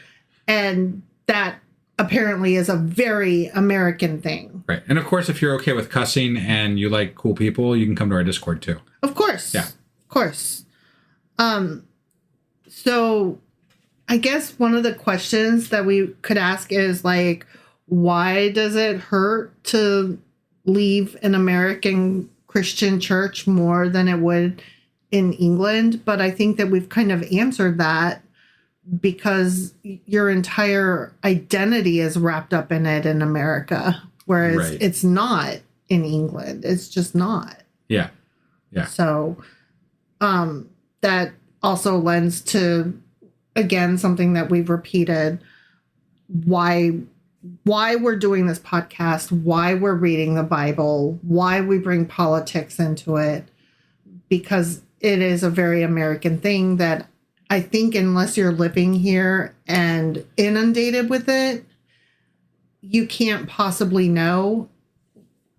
And that apparently is a very American thing. Right. And of course, if you're okay with cussing and you like cool people, you can come to our Discord too. Of course. Yeah. Of course. So I guess one of the questions that we could ask is like, why does it hurt to leave an American Christian church more than it would in England? But I think that we've kind of answered that because your entire identity is wrapped up in it in America, whereas it's not in England. It's just not. Yeah. Yeah. So that also lends to, again, something that we've repeated, why we're doing this podcast, why we're reading the Bible, why we bring politics into it, because it is a very American thing that I think unless you're living here and inundated with it, you can't possibly know.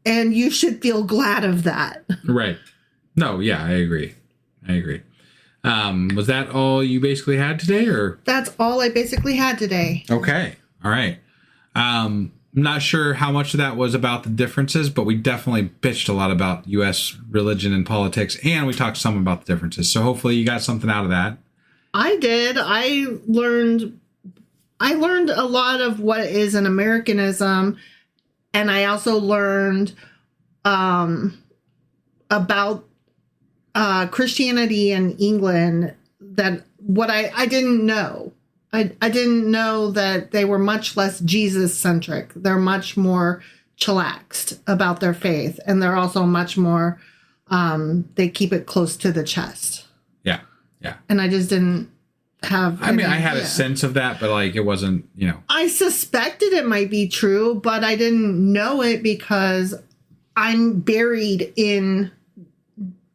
And you should feel glad of that. Right. No, yeah, I agree. Was that all you basically had today, or? That's all I basically had today. Okay. All right. Not sure how much of that was about the differences, but we definitely bitched a lot about U.S. religion and politics, and we talked some about the differences. So hopefully you got something out of that. I did. I learned a lot of what is an Americanism And I also learned about Christianity in England, that what I didn't know. I didn't know that they were much less Jesus-centric. They're much more chillaxed about their faith. And they're also much more, they keep it close to the chest. Yeah. Yeah. And I just didn't have I had a sense of that, but like it wasn't, I suspected it might be true, but I didn't know it because I'm buried in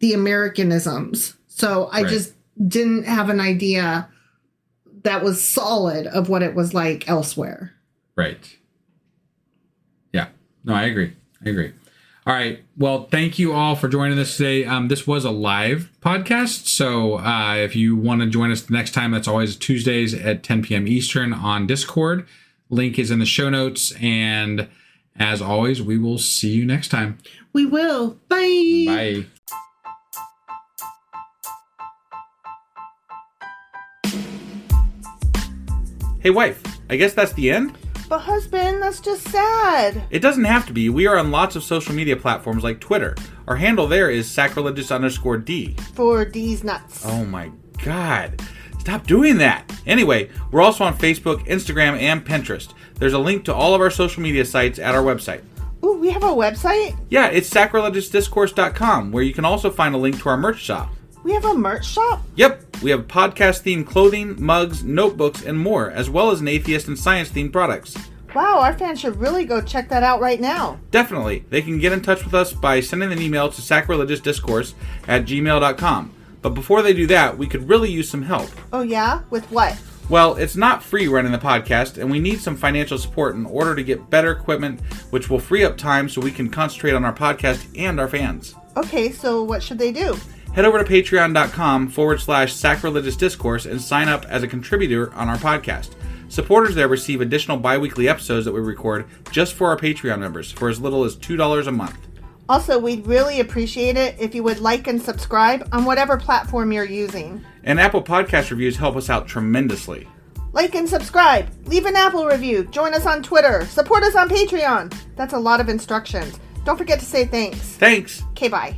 the Americanisms. So I just didn't have an idea that was solid of what it was like elsewhere. Right. Yeah. No, I agree. All right. Well, thank you all for joining us today. This was a live podcast. So if you want to join us the next time, that's always Tuesdays at 10 p.m. Eastern on Discord. Link is in the show notes. And as always, we will see you next time. We will. Bye. Bye. Hey, wife, I guess that's the end? But husband, that's just sad. It doesn't have to be. We are on lots of social media platforms like Twitter. Our handle there is sacrilegious_D. For D's nuts. Oh my God. Stop doing that. Anyway, we're also on Facebook, Instagram, and Pinterest. There's a link to all of our social media sites at our website. Ooh, we have a website? Yeah, it's sacrilegiousdiscourse.com, where you can also find a link to our merch shop. We have a merch shop? Yep, we have podcast-themed clothing, mugs, notebooks, and more, as well as an atheist and science-themed products. Wow, our fans should really go check that out right now. Definitely. They can get in touch with us by sending an email to sacrilegiousdiscourse@gmail.com. But before they do that, we could really use some help. Oh yeah? With what? Well, it's not free running the podcast, and we need some financial support in order to get better equipment, which will free up time so we can concentrate on our podcast and our fans. Okay, so what should they do? Head over to patreon.com/sacrilegiousdiscourse and sign up as a contributor on our podcast. Supporters there receive additional bi-weekly episodes that we record just for our Patreon members for as little as $2 a month. Also, we'd really appreciate it if you would like and subscribe on whatever platform you're using. And Apple Podcast reviews help us out tremendously. Like and subscribe. Leave an Apple review. Join us on Twitter. Support us on Patreon. That's a lot of instructions. Don't forget to say thanks. Thanks. Okay, bye.